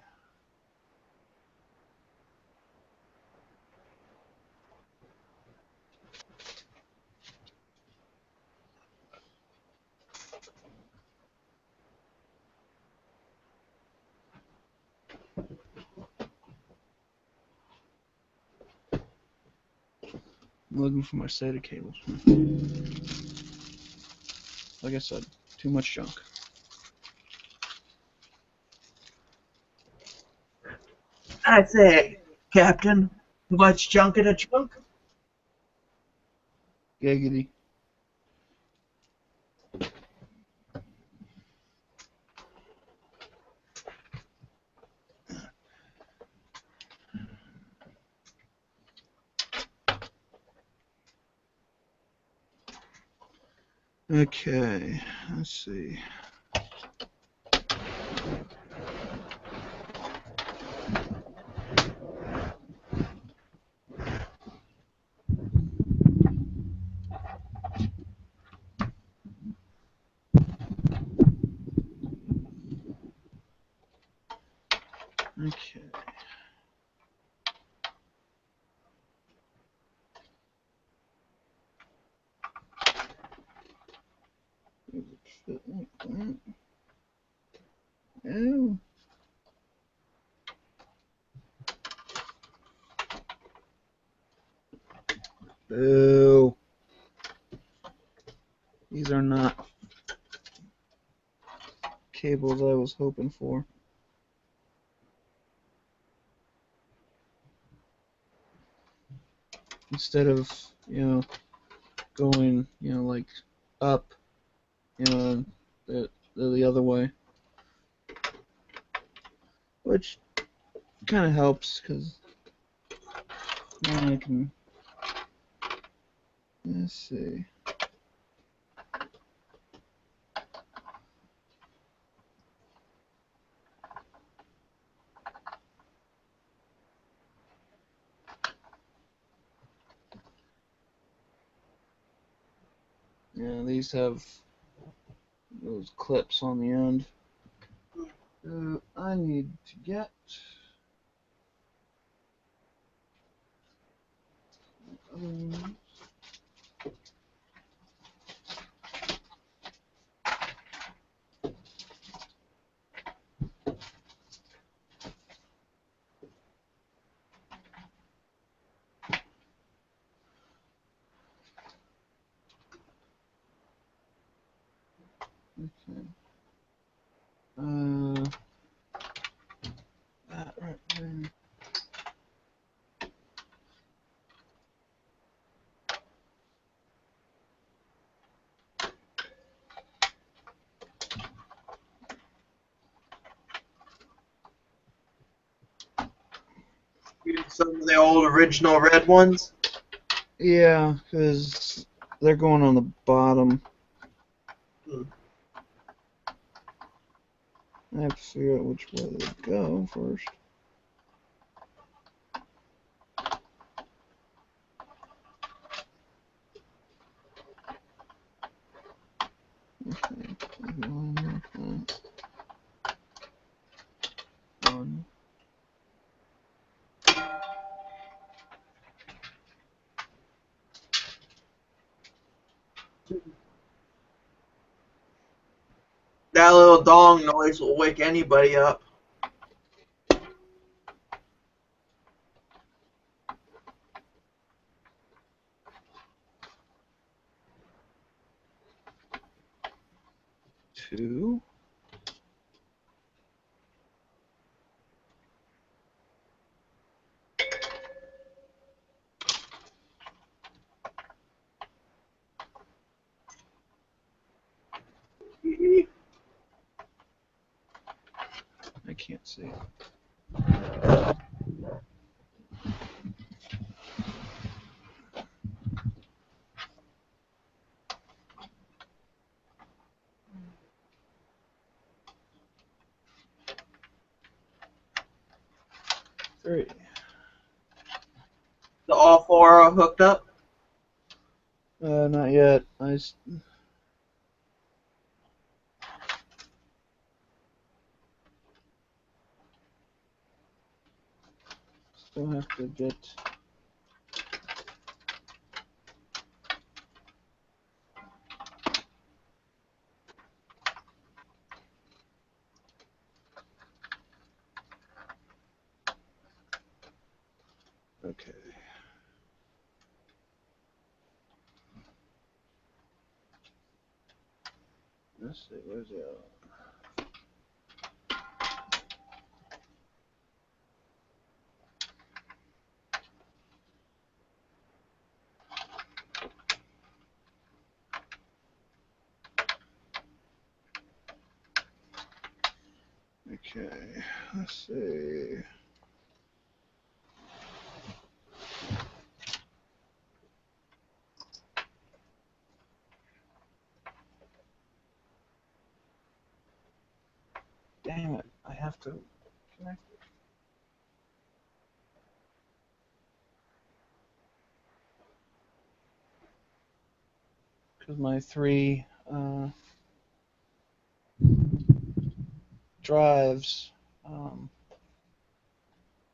I'm looking for my SATA cables. Like I said, too much junk. I say, Captain, what's junk in a trunk? Giggity. Okay, let's see. Okay. Fit like that. Oh. Boo. These are not cables I was hoping for. Instead of, going, like up, the other way. Which kind of helps because now I can. Let's see. Yeah, these have those clips on the end. I need to get. Some of the old original red ones. Yeah, because they're going on the bottom. Hmm. I have to figure out which way they go first. Okay, one. That little dong noise will wake anybody up. Two. I can't see. Three. The all four are hooked up. Not yet. I still have to get. Okay. Let's see. Where's the other one? Okay. Let's see. Damn it. I have to connect it. Because my three drives, um,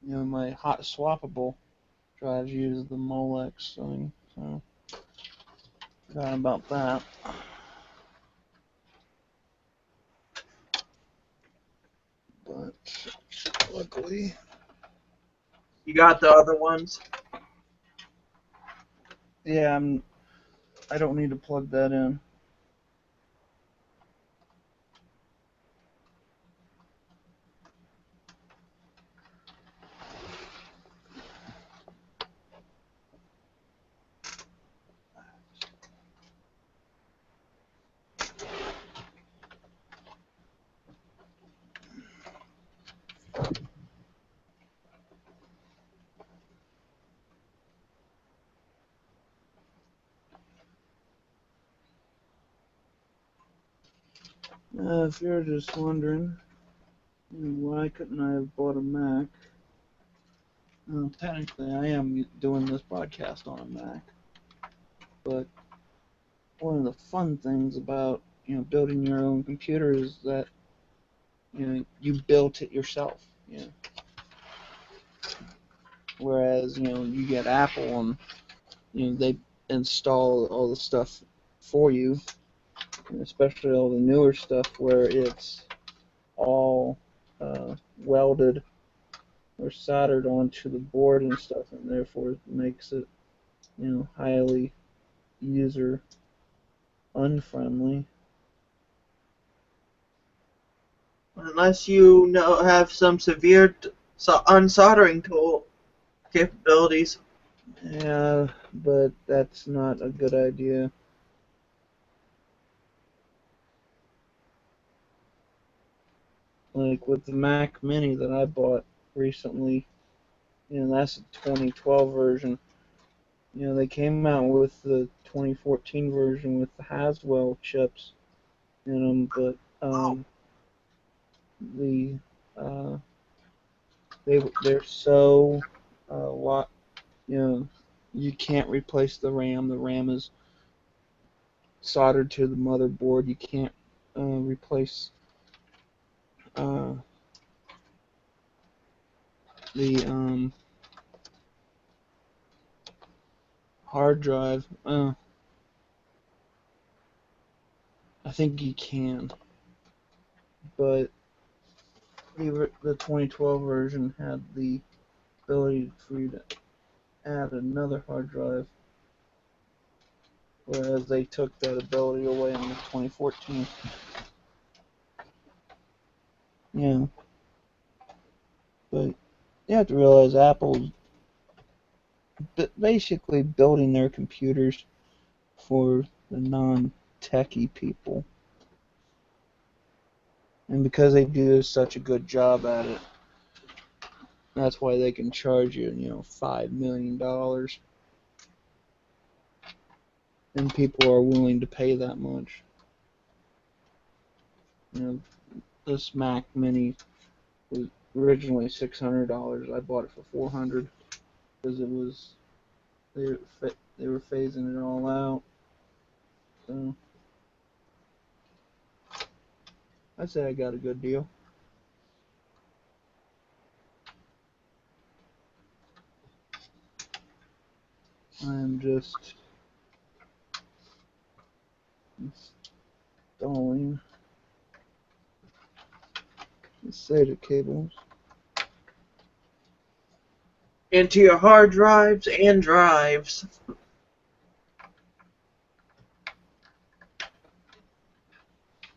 my hot swappable drives use the Molex thing. So, forgot about that. But luckily, You got the other ones. yeah, I don't need to plug that in. If you're just wondering, why couldn't I have bought a Mac? Technically, I am doing this podcast on a Mac, but one of the fun things about building your own computer is that you built it yourself. Whereas you get Apple and they install all the stuff for you, and especially all the newer stuff where it's all welded or soldered onto the board and stuff, and therefore it makes it highly user unfriendly. Unless you have some severe unsoldering tool capabilities. Yeah, but that's not a good idea. Like with the Mac Mini that I bought recently, That's the 2012 version. They came out with the 2014 version with the Haswell chips in them, but Oh, the uh, they're so lot you know you can't replace the RAM. The RAM is soldered to the motherboard. You can't replace uh, the hard drive. I think you can, but the 2012 version had the ability for you to add another hard drive, whereas they took that ability away in the 2014. Yeah, but you have to realize Apple's basically building their computers for the non-techie people, and because they do such a good job at it, that's why they can charge you, $5 million, and people are willing to pay that much. You know, this Mac Mini was originally $600. I bought it for $400 because it was they were phasing it all out. So I say I got a good deal. I'm just installing the SATA cables. into your hard drives and drives.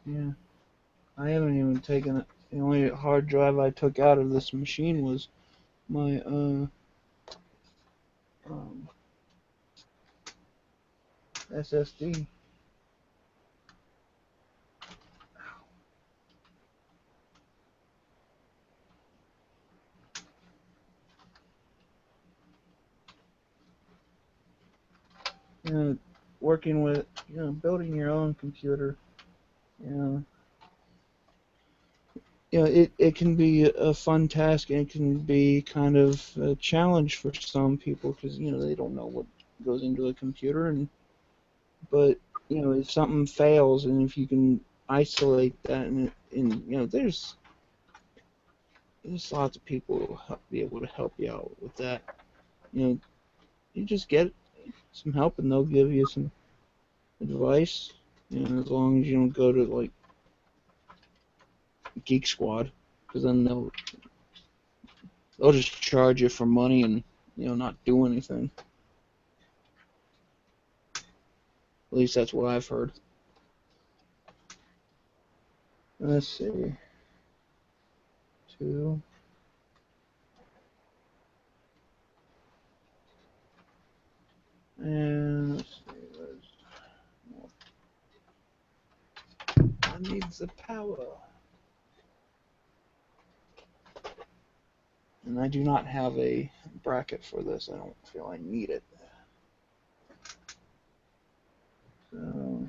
Yeah, I haven't even taken it. The only hard drive I took out of this machine was my um, SSD. You know, working with building your own computer. You know, it can be a fun task, and it can be kind of a challenge for some people because they don't know what goes into a computer, but if something fails and if you can isolate that, and there's lots of people who will be able to help you out with that. You know, you just get some help and they'll give you some advice. As long as you don't go to like Geek Squad, because then they'll just charge you for money and not do anything. At least that's what I've heard. Let's see, two, and let's see, I need the power, and I do not have a bracket for this. I don't feel I need it. So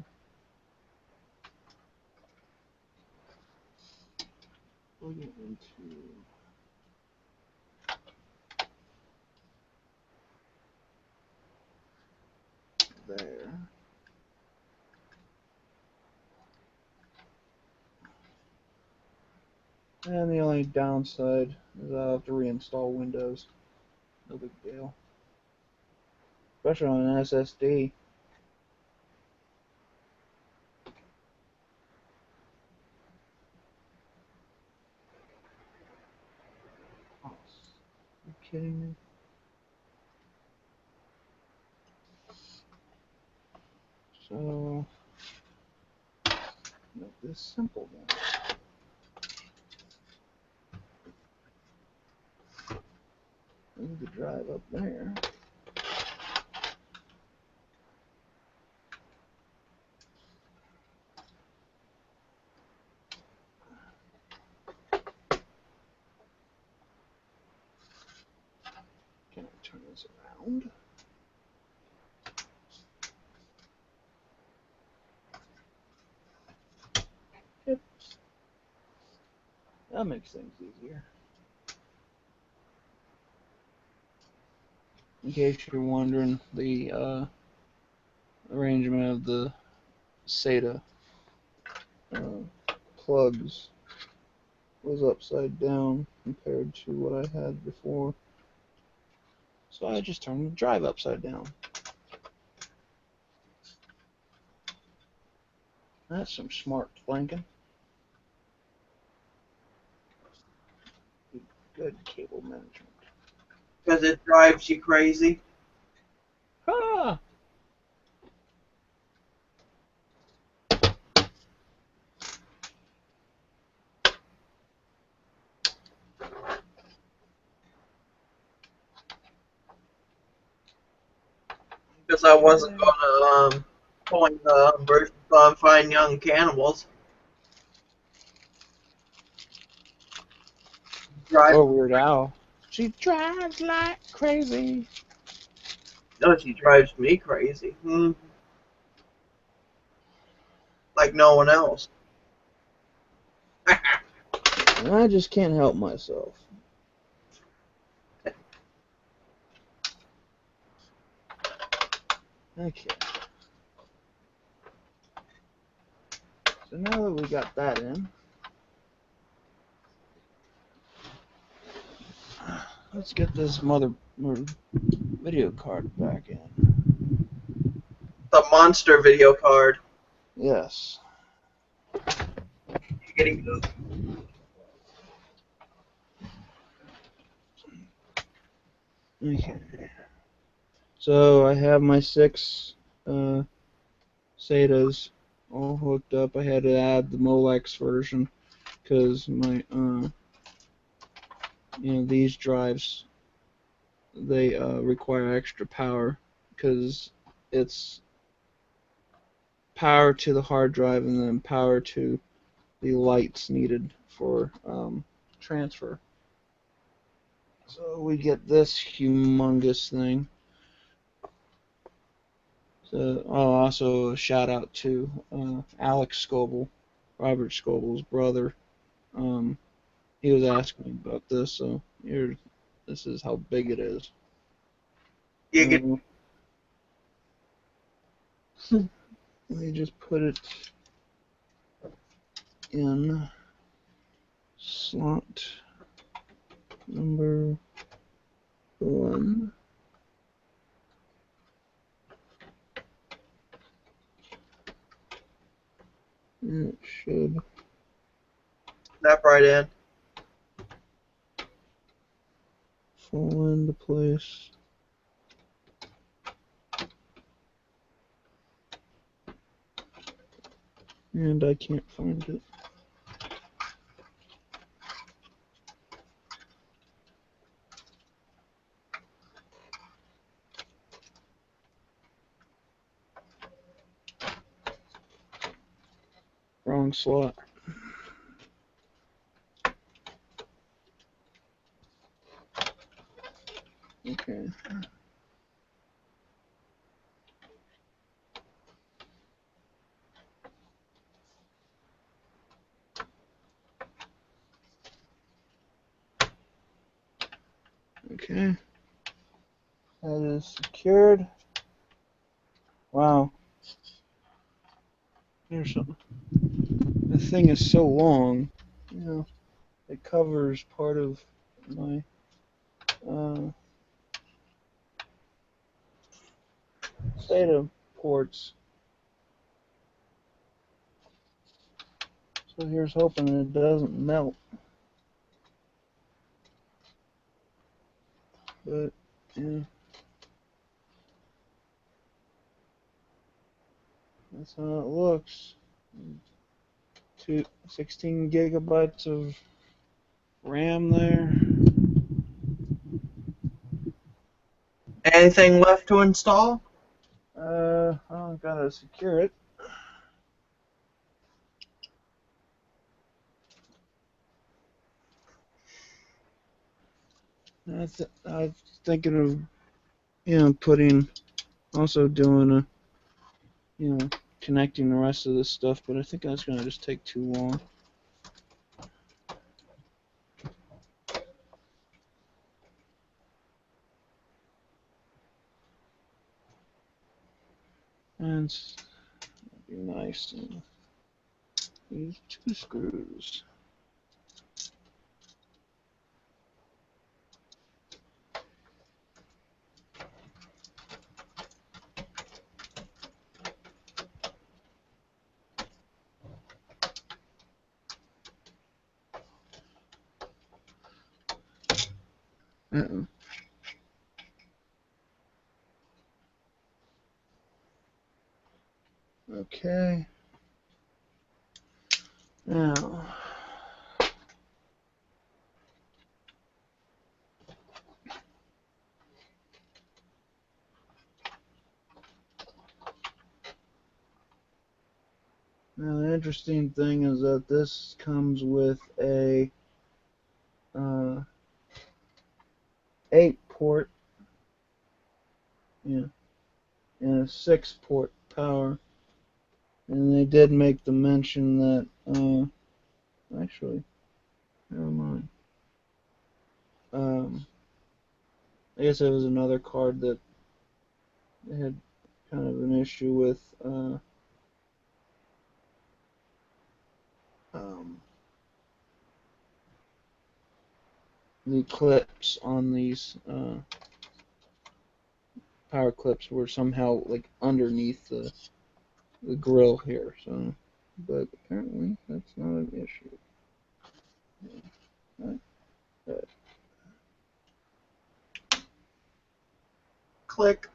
plug it into there. And the only downside is I'll have to reinstall Windows. No big deal. Especially on an SSD. Oh, are you kidding me? So, make this simple then. Move the drive up there. lights around. Yep. That makes things easier. In case you're wondering, the arrangement of the SATA plugs was upside down compared to what I had before. So I just turned the drive upside down. That's some smart thinking. Good cable management. Because it drives you crazy. Ah! Because I wasn't going to point the version on Fine Young Cannibals. Or Drive. Weird Al. She drives like crazy. No, she drives me crazy. Like no one else. And I just can't help myself. Okay. So now that we got that in, let's get this mother video card back in. The monster video card. Yes. Getting Okay. So I have my 6 SATAs all hooked up. I had to add the Molex version because my these drives, they require extra power because it's power to the hard drive and then power to the lights needed for transfer. So we get this humongous thing. So also a shout out to Alex Scoble, Robert Scoble's brother. Um, he was asking me about this, so this is how big it is. you get Uh, Let me just put it in slot number 1. And it should that right in. fall into place. And I can't find it. Wrong slot. Okay. Okay. That is secured. Wow. Here's something. The thing is so long. You know, it covers part of my uh, SATA ports. So here's hoping it doesn't melt. But yeah, that's how it looks. 16 gigabytes of RAM there. Anything left to install? I gotta secure it. I was thinking of putting, also doing connecting the rest of this stuff, but I think that's going to just take too long. And it'd be nice. Use 2 screws. Uh-oh. Okay. Now, the interesting thing is that this comes with a uh, 8-port, yeah, and a 6-port power. And they did make the mention that, actually, never mind. I guess it was another card that they had kind of an issue with. Um, the clips on these power clips were somehow like underneath the grill here. So, but apparently that's not an issue. Right. But Click.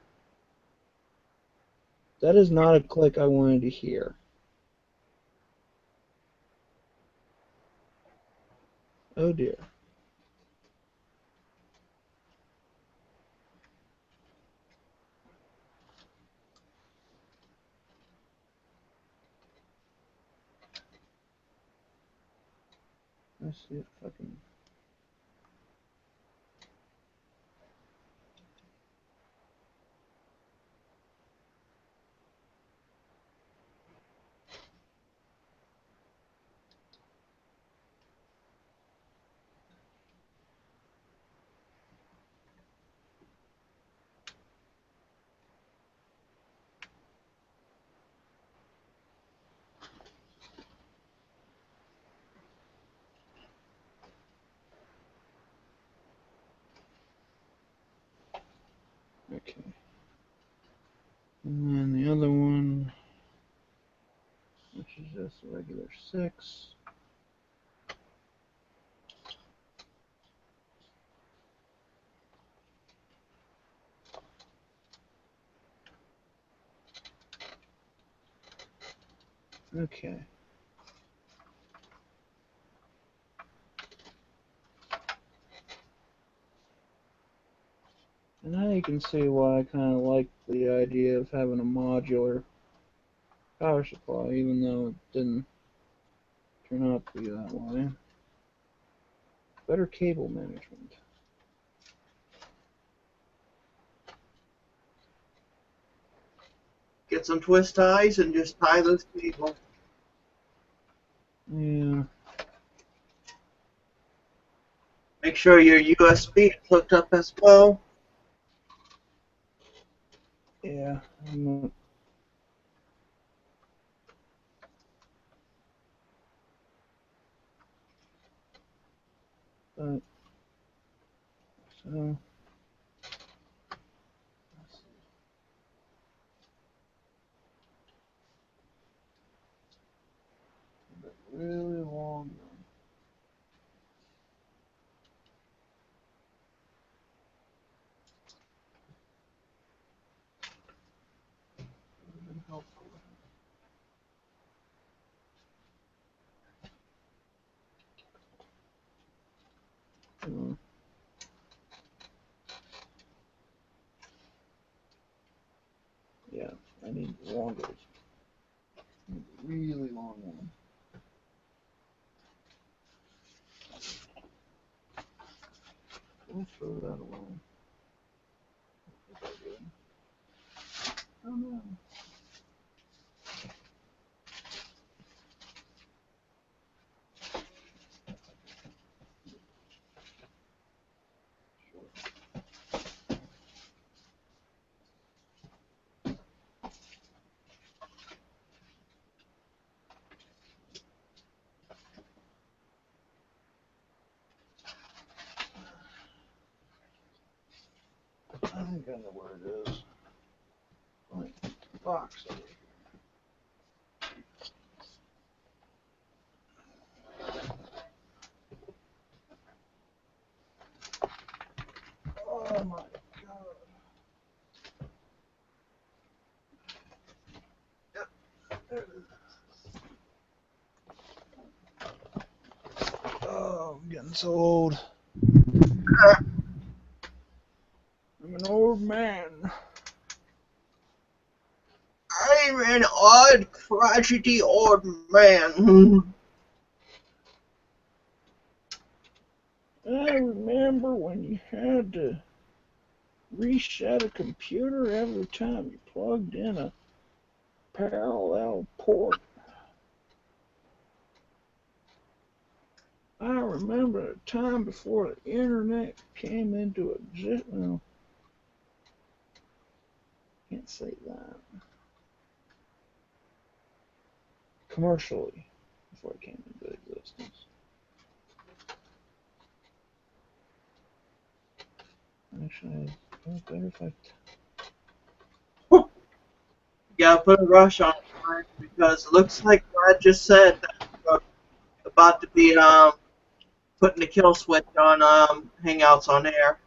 that is not a click I wanted to hear. Oh dear. Let's see if I can. Okay. And then the other one, which is just a regular 6. Okay. And now you can see why I kind of like the idea of having a modular power supply, even though it didn't turn out to be that way. Better cable management. Get some twist ties and just tie those cables. Yeah, Make sure your USB is hooked up as well. yeah. I'm not, but, so, really long. Uh, yeah, I need longer. Really long one. We'll throw that alone. no. I think I know where it is. Right. Box over here. Oh my god. Yep, there it is. Oh, I'm getting so old. I'm an old man. I'm an odd, crotchety old man. I remember when you had to reset a computer every time you plugged in a parallel port. I remember a time before the internet came into existence. Well, can't say that. Commercially, before it came into existence. Actually, it's better if I. You gotta put a rush on it, because it looks like Brad just said that we're about to be putting the kill switch on Hangouts on air,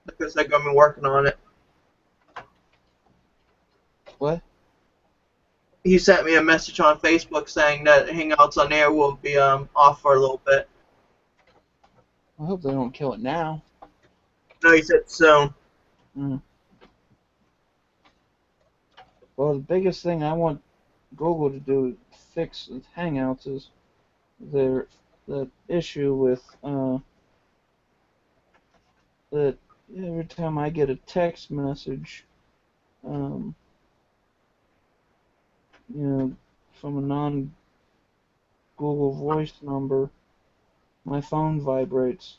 because they're gonna be working on it. What? He sent me a message on Facebook saying that Hangouts on air will be off for a little bit. I hope they don't kill it now. No, he said soon. Mm. Well, the biggest thing I want Google to do to fix with Hangouts is the issue with that every time I get a text message, um, you know, from a non-Google Voice number, my phone vibrates,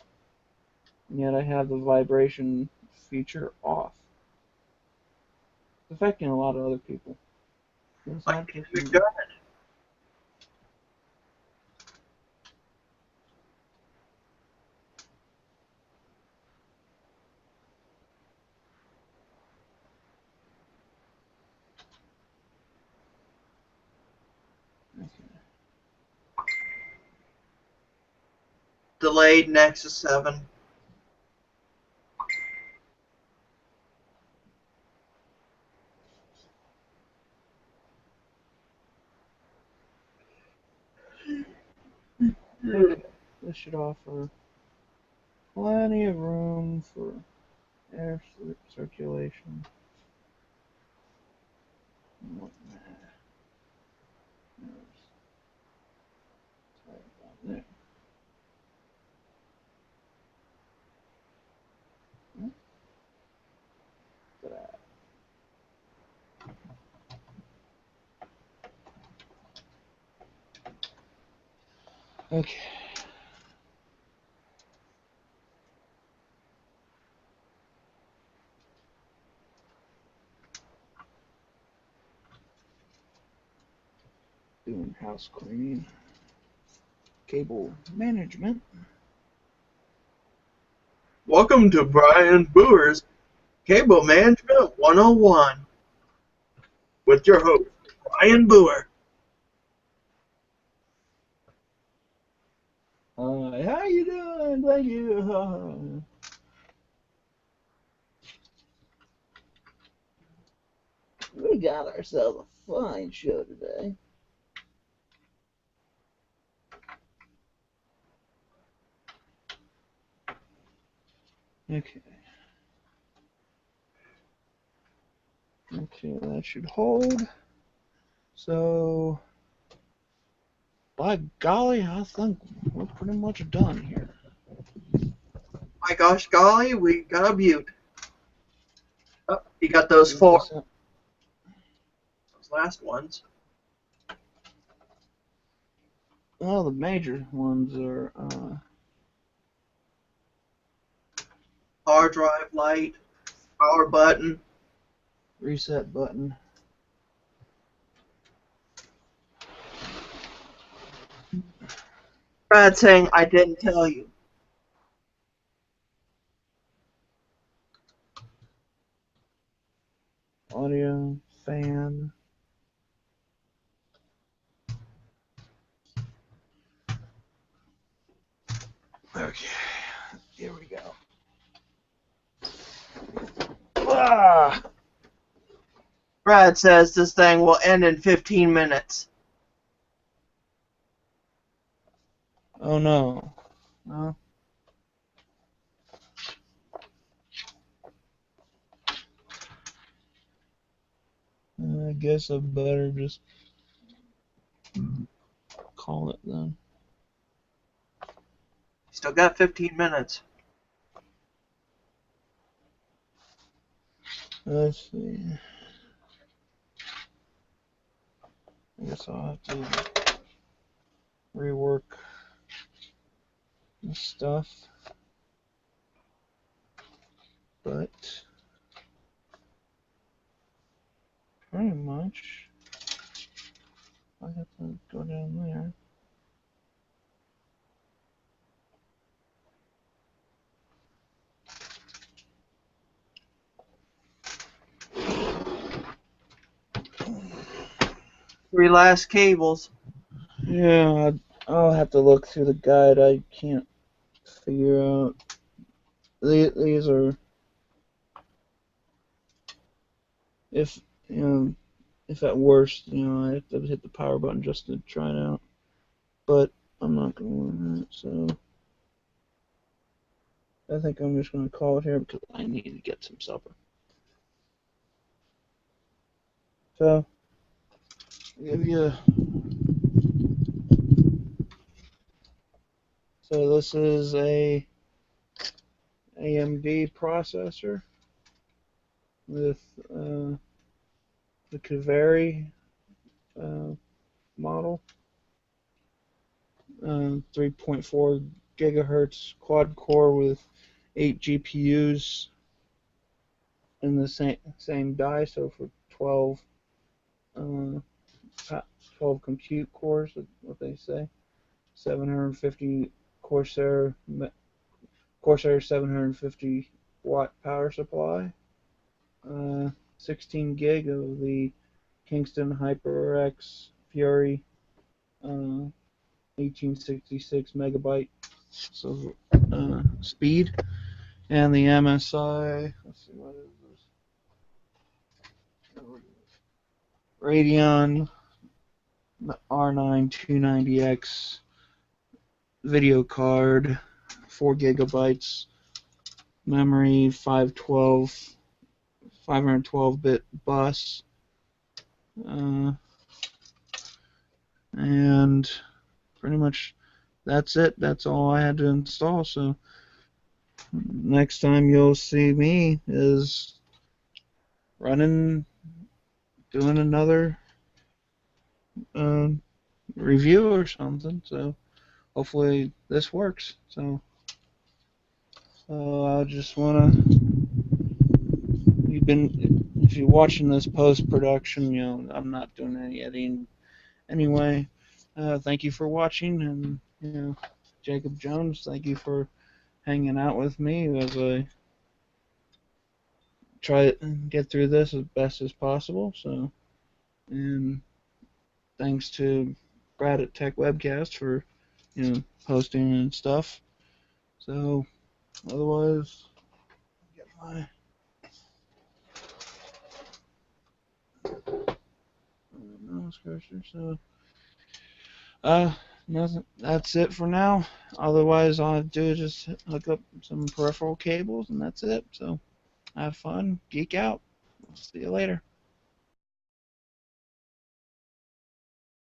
and yet I have the vibration feature off. It's affecting a lot of other people. It's Like not just you're me. good. Delayed Nexus 7. Okay, this should offer plenty of room for air circulation. What there. Okay. Doing house cleaning. Cable management. Welcome to Brian Boer's Cable Management 101 with your host, Brian Boer. How you doing? Thank you. We got ourselves a fine show today. Okay. Okay, that should hold. So, by golly, I think we're pretty much done here. My gosh golly, we got a mute. You got those Yes, four, that's it. those last ones. Well, the major ones are Hard drive light, power button. reset button, Brad saying, I didn't tell you. audio, fan. Okay, here we go. Ah! Brad says this thing will end in 15 minutes. Oh no. No. I guess I better just call it then. Still got 15 minutes. Let's see. I guess I'll have to rework this stuff. But pretty much I have to go down there. Three last cables. Yeah, I'll have to look through the guide. I can't figure out. These are, if you know, if at worst, I have to hit the power button just to try it out. But I'm not gonna learn that, so I think I'm just gonna call it here because I need to get some supper. So I'll give you. So this is a AMD processor with the Kaveri uh, model, 3.4 gigahertz quad core with 8 GPUs in the same die. So for 12 12 compute cores, what they say, 750 Corsair 750 watt power supply, 16 gig of the Kingston HyperX Fury, 1866 megabyte so speed, and the MSI. Let's see, what is this? Radeon R9 290X video card, 4 gigabytes memory, 512-bit bus, uh, and pretty much that's it. That's all I had to install. So next time you'll see me is running, doing another uh, review or something. So hopefully this works. So I just wanna, if you're watching this post production, I'm not doing any editing anyway. Thank you for watching, and Jacob Jones, thank you for hanging out with me as I try to get through this as best as possible. So, and thanks to Brad at Tech Webcast for hosting and stuff. So, otherwise, get my mouse cursor. So, nothing. That's it for now. Otherwise, all I have to do is just hook up some peripheral cables, and that's it. So, have fun, geek out. See you later.